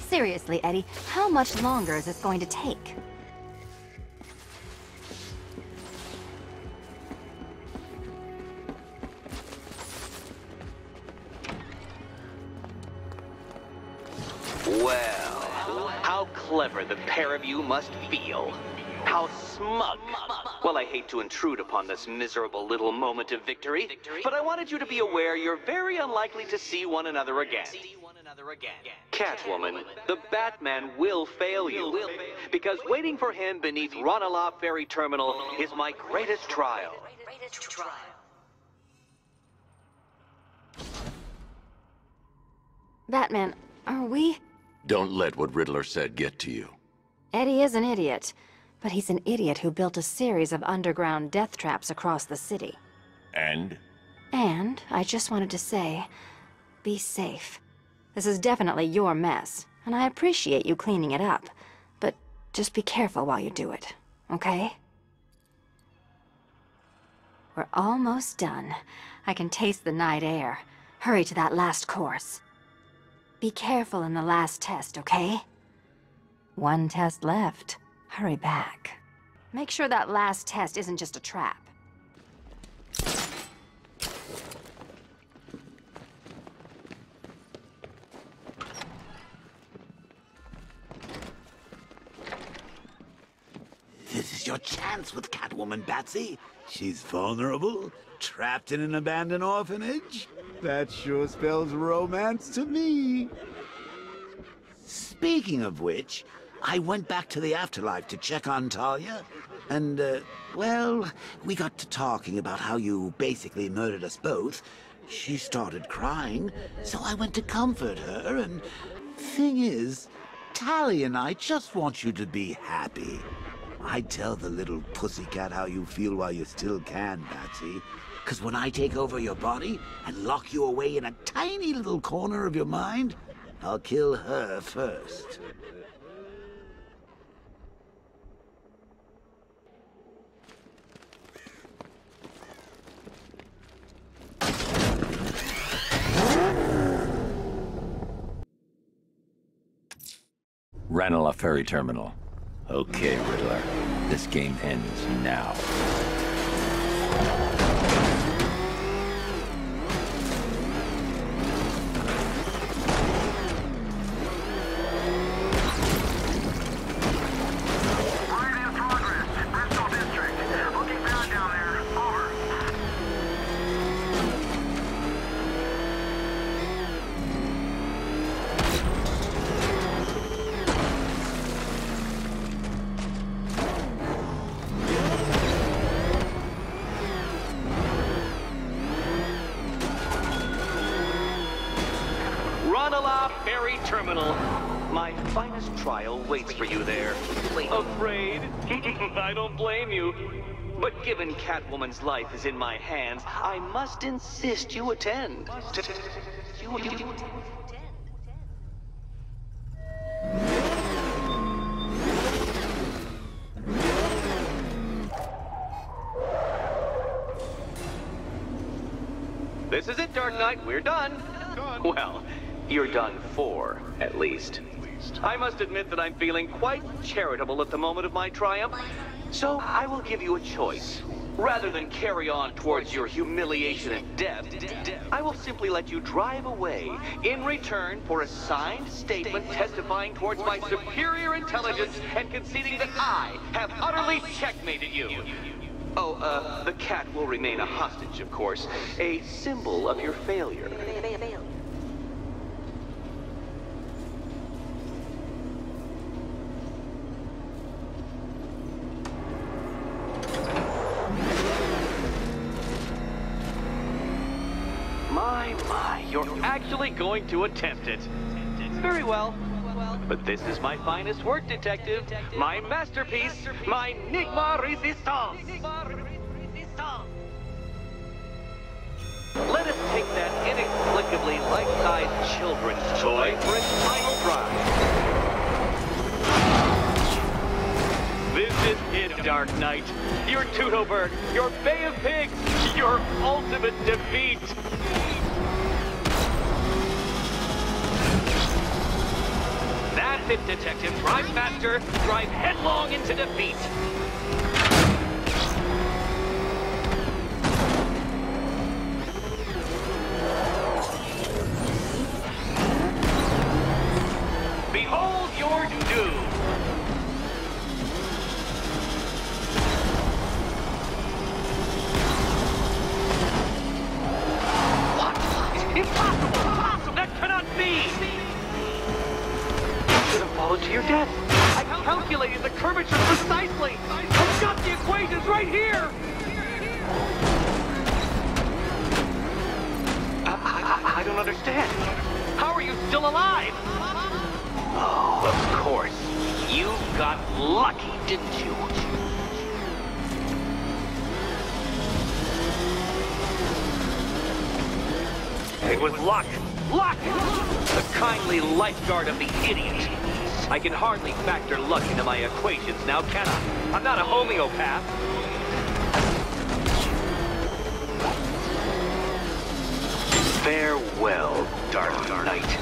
Seriously, Eddie, how much longer is this going to take? Well, how clever the pair of you must feel. How smug. Well, I hate to intrude upon this miserable little moment of victory, but I wanted you to be aware you're very unlikely to see one another again. Catwoman, the Batman will fail you, because waiting for him beneath Ranelagh Ferry Terminal is my greatest trial. Batman, are we... Don't let what Riddler said get to you. Eddie is an idiot, but he's an idiot who built a series of underground death traps across the city. And? And I just wanted to say, be safe. This is definitely your mess, and I appreciate you cleaning it up, but just be careful while you do it, okay? We're almost done. I can taste the night air. Hurry to that last course. Be careful in the last test, okay? One test left. Hurry back. Make sure that last test isn't just a trap. This is your chance with Catwoman, Batsy. She's vulnerable, trapped in an abandoned orphanage. That sure spells romance to me. Speaking of which, I went back to the afterlife to check on Talia, and, well, we got to talking about how you basically murdered us both. She started crying, so I went to comfort her, and thing is, Talia and I just want you to be happy. I'd tell the little pussycat how you feel while you still can, Batsy. 'Cause when I take over your body and lock you away in a tiny little corner of your mind, I'll kill her first. Ranelagh Ferry Terminal. Okay, Riddler. This game ends now. Ranelagh Ferry Terminal. My finest trial waits for you there. Afraid? I don't blame you. But given Catwoman's life is in my hands, I must insist you attend. This is it, Dark Knight. We're done. Well, you're done for, at least. I must admit that I'm feeling quite charitable at the moment of my triumph. So I will give you a choice. Rather than carry on towards your humiliation and death, I will simply let you drive away in return for a signed statement testifying towards my superior intelligence and conceding that I have utterly checkmated you. Oh, the cat will remain a hostage, of course. A symbol of your failure. My, you're actually going to attempt it. Very well. But this is my finest work, Detective. My masterpiece, my Enigma Resistance. Let us take that inexplicably life-sized children's toy for its final drive. This is it, Dark Knight. Your Teutoburg, your Bay of Pigs, your ultimate defeat. That's it, Detective. Drive faster, drive headlong into defeat. Behold your doom. What? Impossible! That cannot be! You should have fallen to your death. I calculated the curvature precisely. I've got the equations right here. I don't understand. How are you still alive? Oh, of course. You got lucky, didn't you? It was luck. Luck! The kindly lifeguard of the idiot. I can hardly factor luck into my equations now, can I? I'm not a homeopath. Farewell, Dark Knight.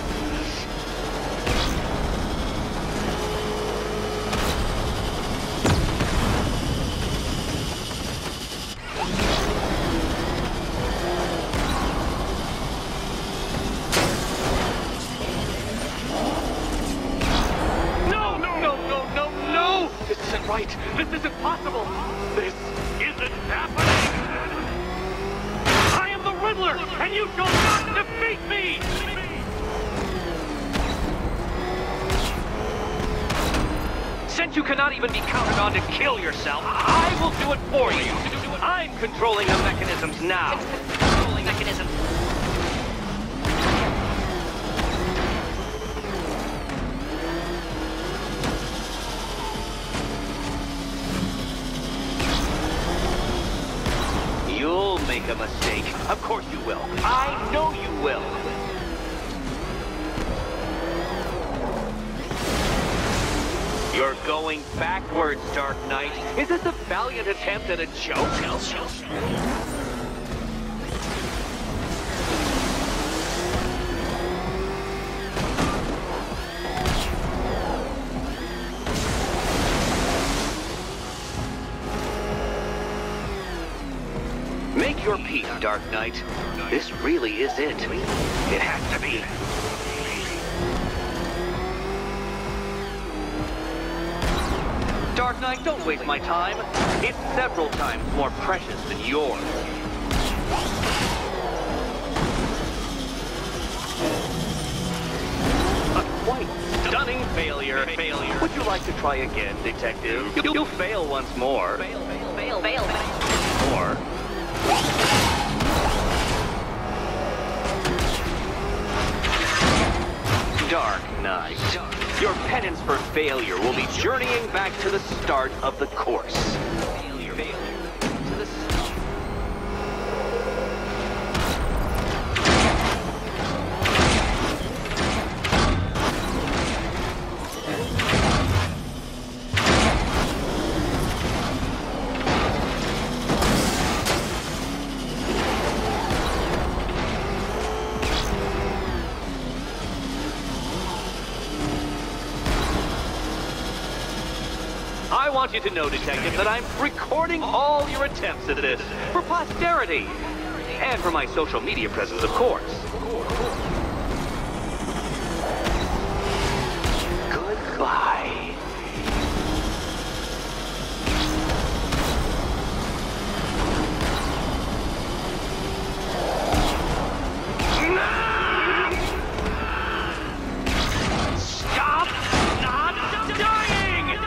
This isn't right. This isn't possible. This isn't happening. I am the Riddler, and you shall not defeat me! Since you cannot even be counted on to kill yourself, I will do it for you. I'm controlling the mechanisms now. Controlling mechanisms. You'll make a mistake. Of course you will. I know you will. You're going backwards, Dark Knight. Is this a valiant attempt at a joke? Make your peace, Dark Knight. This really is it. It has to be. Dark Knight, don't waste my time. It's several times more precious than yours. A quite stunning failure. Would you like to try again, Detective? You'll fail once more. Fail. Or... Dark Knight, your penance for failure will be journeying back to the start of the course. Failure to the start. I want you to know, Detective, that I'm recording all your attempts at this for posterity. And for my social media presence, of course. Goodbye. Stop not dying!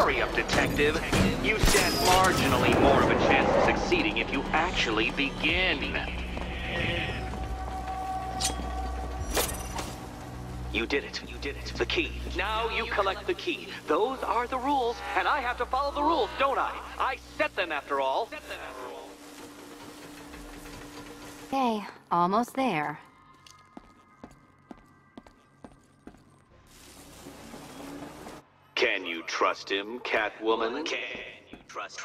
Hurry up, detective. You stand marginally more of a chance of succeeding if you actually begin. You did it. You did it. The key. Now you collect the key. Those are the rules, and I have to follow the rules, don't I? I set them after all. Okay, almost there. Can you trust him, Catwoman? Can you trust?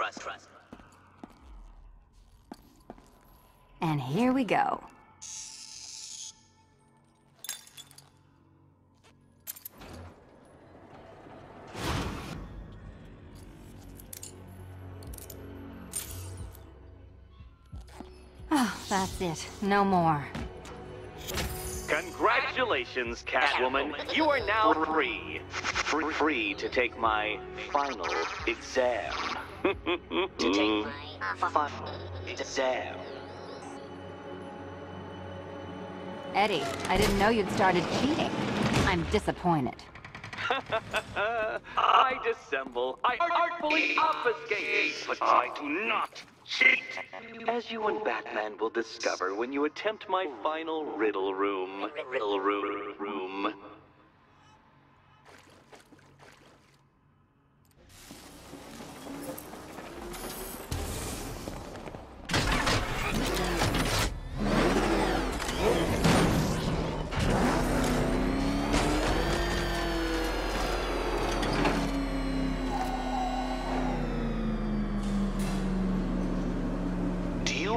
And here we go. Oh, that's it. No more. Congratulations, Catwoman. You are now free. Free to take my final exam. To take my final exam. Eddie, I didn't know you'd started cheating. I'm disappointed. I dissemble. I artfully obfuscate. But I do not cheat. As you and Batman will discover when you attempt my final riddle room. Riddle room.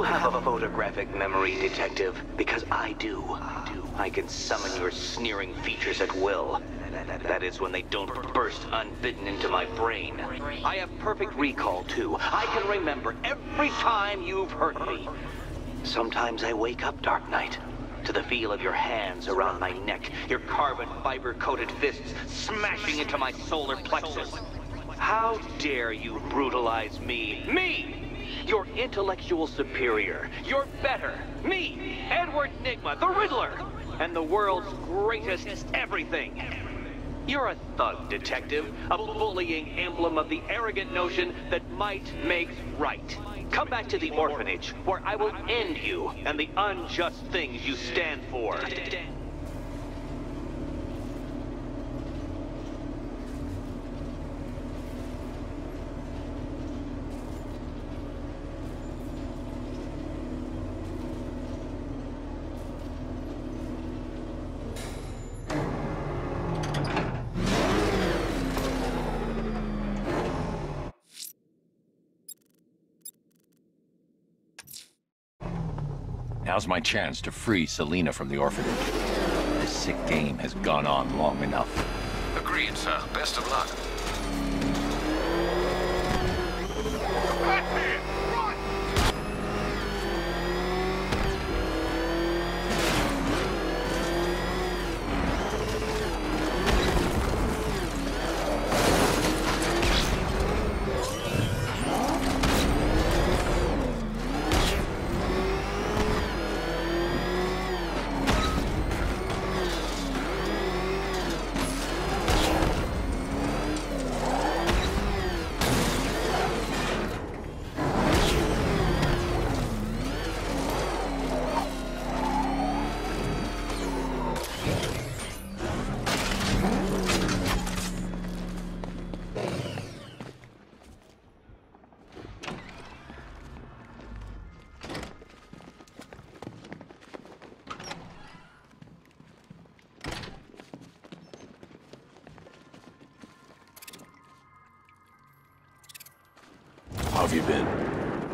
Have a photographic memory, detective, because I do. I can summon your sneering features at will. That is when they don't burst unbidden into my brain. I have perfect recall, too. I can remember every time you've hurt me. Sometimes I wake up, Dark Knight, to the feel of your hands around my neck, your carbon fiber-coated fists smashing into my solar plexus. How dare you brutalize me? Me! Your intellectual superior. You're better. Me, Edward Nygma, the Riddler, and the world's greatest everything. You're a thug, detective, a bullying emblem of the arrogant notion that might makes right. Come back to the orphanage, where I will end you and the unjust things you stand for. Now's my chance to free Selina from the orphanage. This sick game has gone on long enough. Agreed, sir. Best of luck. Batman! Run! How have you been?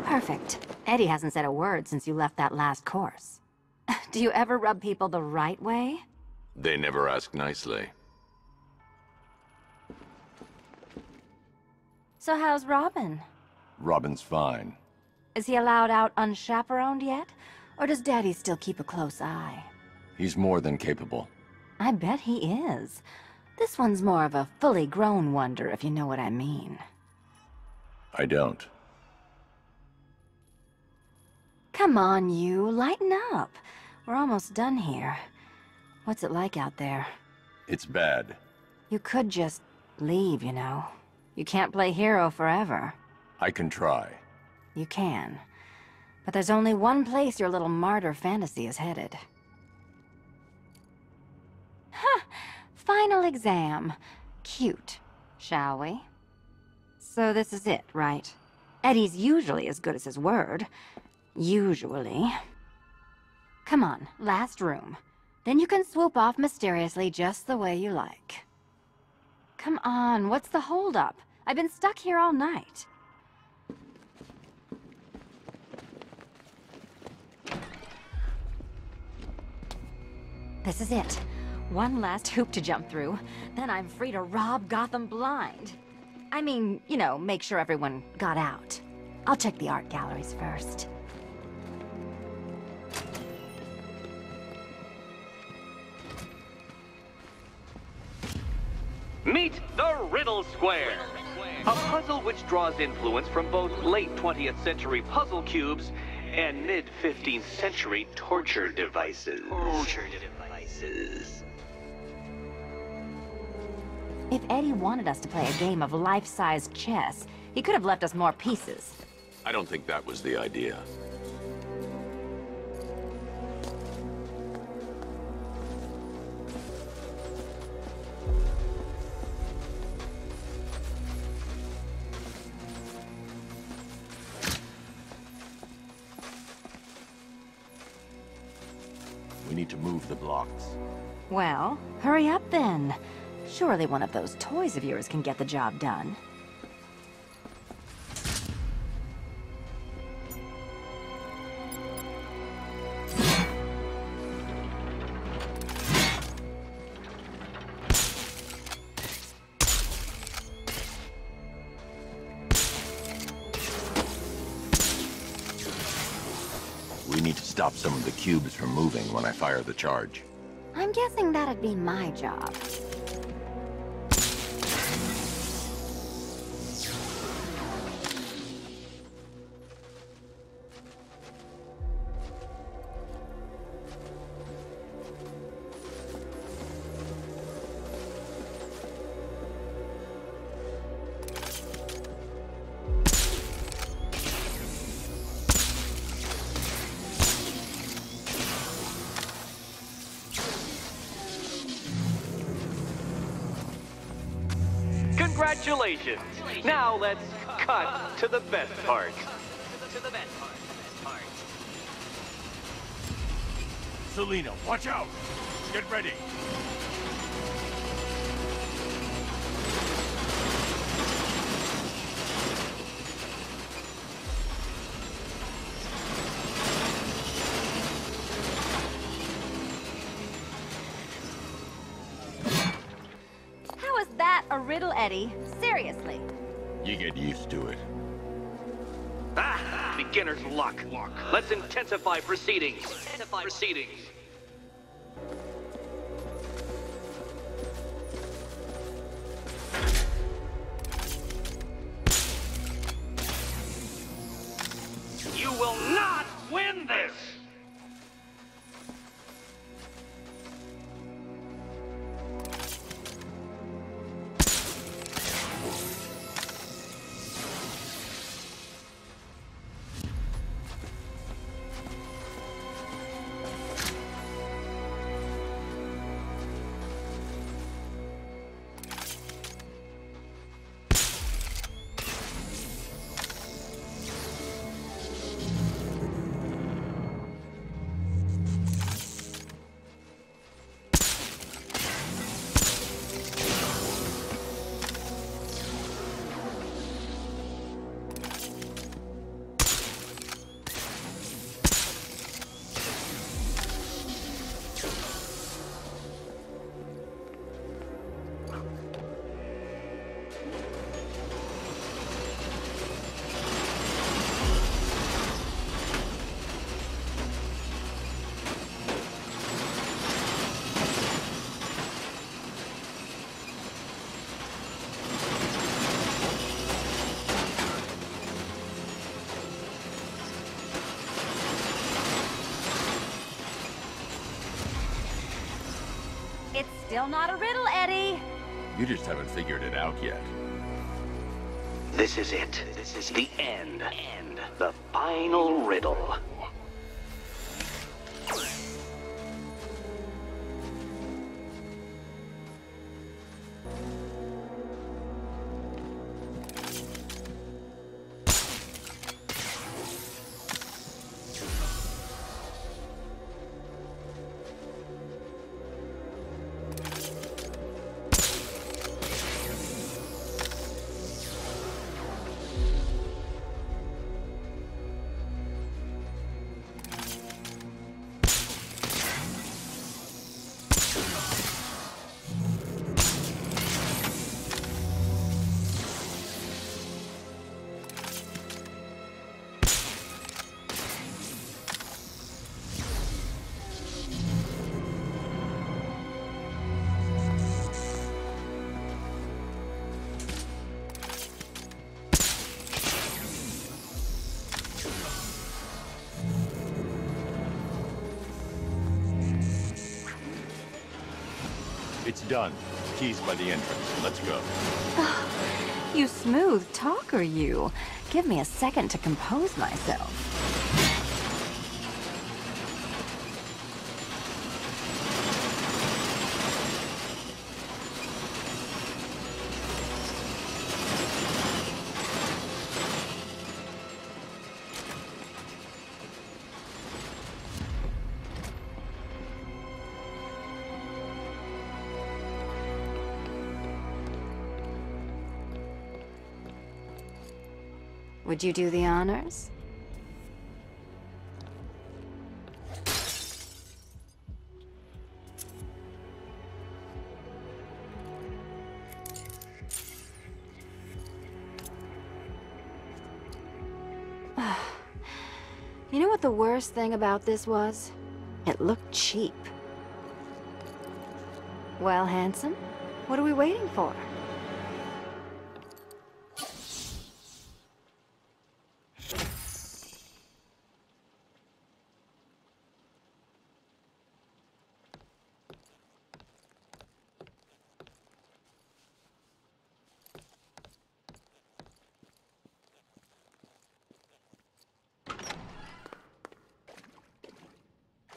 Perfect. Eddie hasn't said a word since you left that last course. Do you ever rub people the right way? They never ask nicely. So how's Robin? Robin's fine. Is he allowed out unchaperoned yet? Or does Daddy still keep a close eye? He's more than capable. I bet he is. This one's more of a fully grown wonder, if you know what I mean. I don't. Come on, you. Lighten up. We're almost done here. What's it like out there? It's bad. You could just leave, you know. You can't play hero forever. I can try. You can. But there's only one place your little martyr fantasy is headed. Huh. Final exam. Cute. Shall we? So this is it, right? Eddie's usually as good as his word. Usually. Come on, last room. Then you can swoop off mysteriously just the way you like. Come on, what's the holdup? I've been stuck here all night. This is it. One last hoop to jump through. Then I'm free to rob Gotham blind. I mean, you know, make sure everyone got out. I'll check the art galleries first. Meet the Riddle Square, a puzzle which draws influence from both late 20th century puzzle cubes and mid-15th century torture devices. If Eddie wanted us to play a game of life-size chess, he could have left us more pieces. I don't think that was the idea. We need to move the blocks. Well, hurry up then. Surely one of those toys of yours can get the job done. We need to stop some of the cubes from moving when I fire the charge. I'm guessing that'd be my job. Congratulations! Now let's cut to the best part. Selena, watch out! Get ready! A riddle, Eddie. Seriously. You get used to it. Ah! Beginner's luck. Let's intensify proceedings. You will not win this! It's still not a riddle, Eddie. You just haven't figured it out yet. This is it. This is the end. The final riddle. It's done. Keys by the entrance. Let's go. You smooth talker, you. Give me a second to compose myself. Would you do the honors? You know what the worst thing about this was? It looked cheap. Well, handsome, what are we waiting for?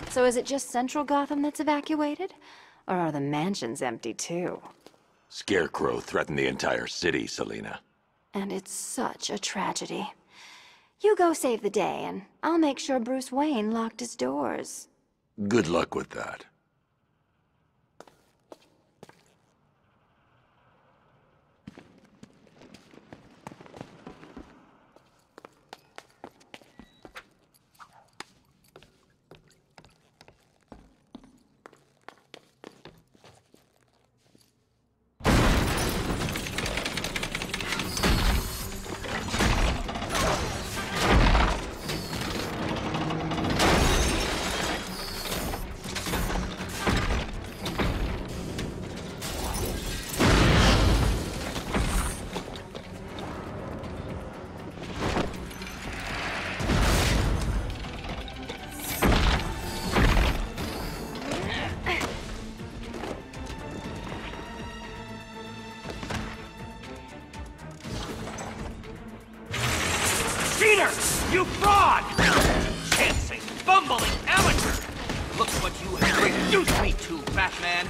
So is it just central Gotham that's evacuated? Or are the mansions empty too? Scarecrow threatened the entire city, Selina. And it's such a tragedy. You go save the day, and I'll make sure Bruce Wayne locked his doors. Good luck with that. You fraud! Chancing, bumbling amateur! Look what you have reduced me to, Batman!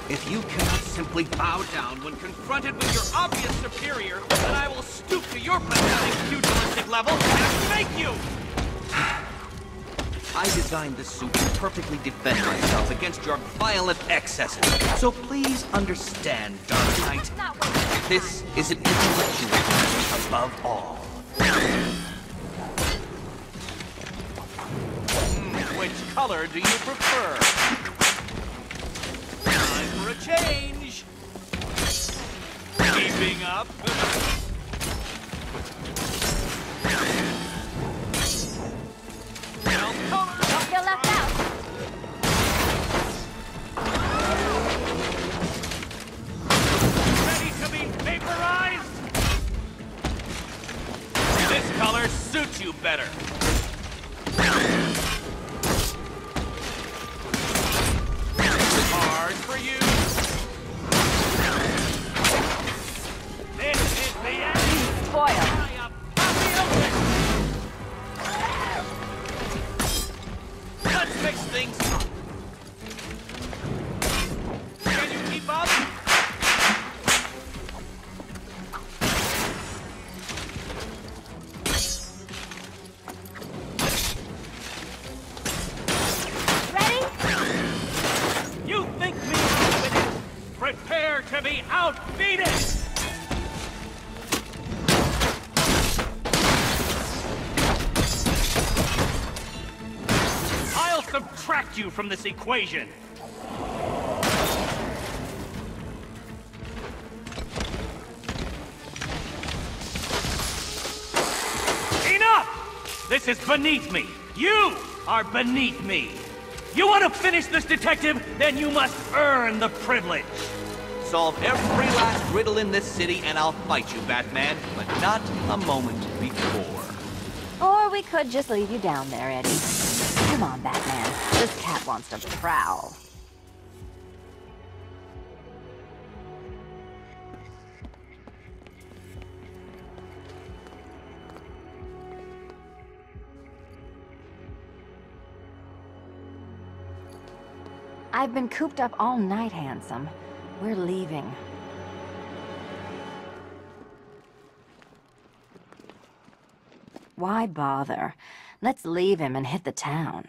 If you cannot simply bow down when confronted with your obvious superior, then I will stoop to your pathetic pugilistic level and make you! I designed this suit to perfectly defend myself against your violent excesses. So please understand, Dark Knight. This is an intellectual matter above all. Which color do you prefer? Time for a change. Keeping up. Don't feel left out. Ready to be vaporized? This color suits you better. Hard for you. This is the end. Spoiled. out! Beat it! I'll subtract you from this equation! Enough! This is beneath me! You are beneath me! You want to finish this, detective? Then you must earn the privilege! Solve every last riddle in this city and I'll fight you, Batman, but not a moment before. Or we could just leave you down there, Eddie. Come on, Batman. This cat wants to prowl. I've been cooped up all night, handsome. We're leaving. Why bother? Let's leave him and hit the town.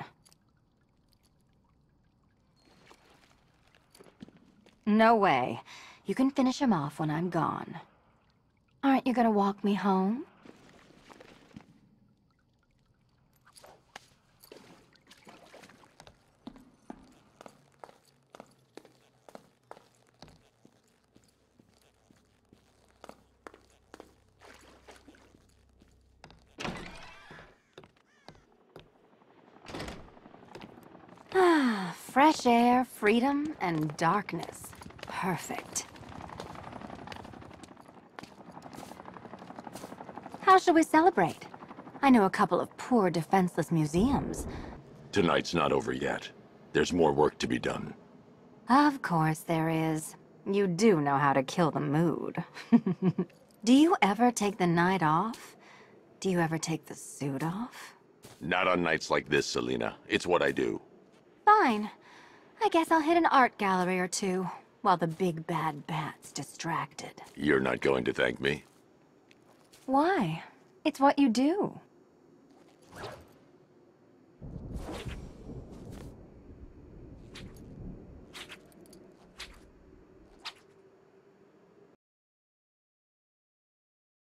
No way. You can finish him off when I'm gone. Aren't you gonna walk me home? Fresh air, freedom, and darkness. Perfect. How shall we celebrate? I know a couple of poor, defenseless museums. Tonight's not over yet. There's more work to be done. Of course there is. You do know how to kill the mood. Do you ever take the night off? Do you ever take the suit off? Not on nights like this, Selina. It's what I do. Fine. I guess I'll hit an art gallery or two, while the big bad bat's distracted. You're not going to thank me? Why? It's what you do.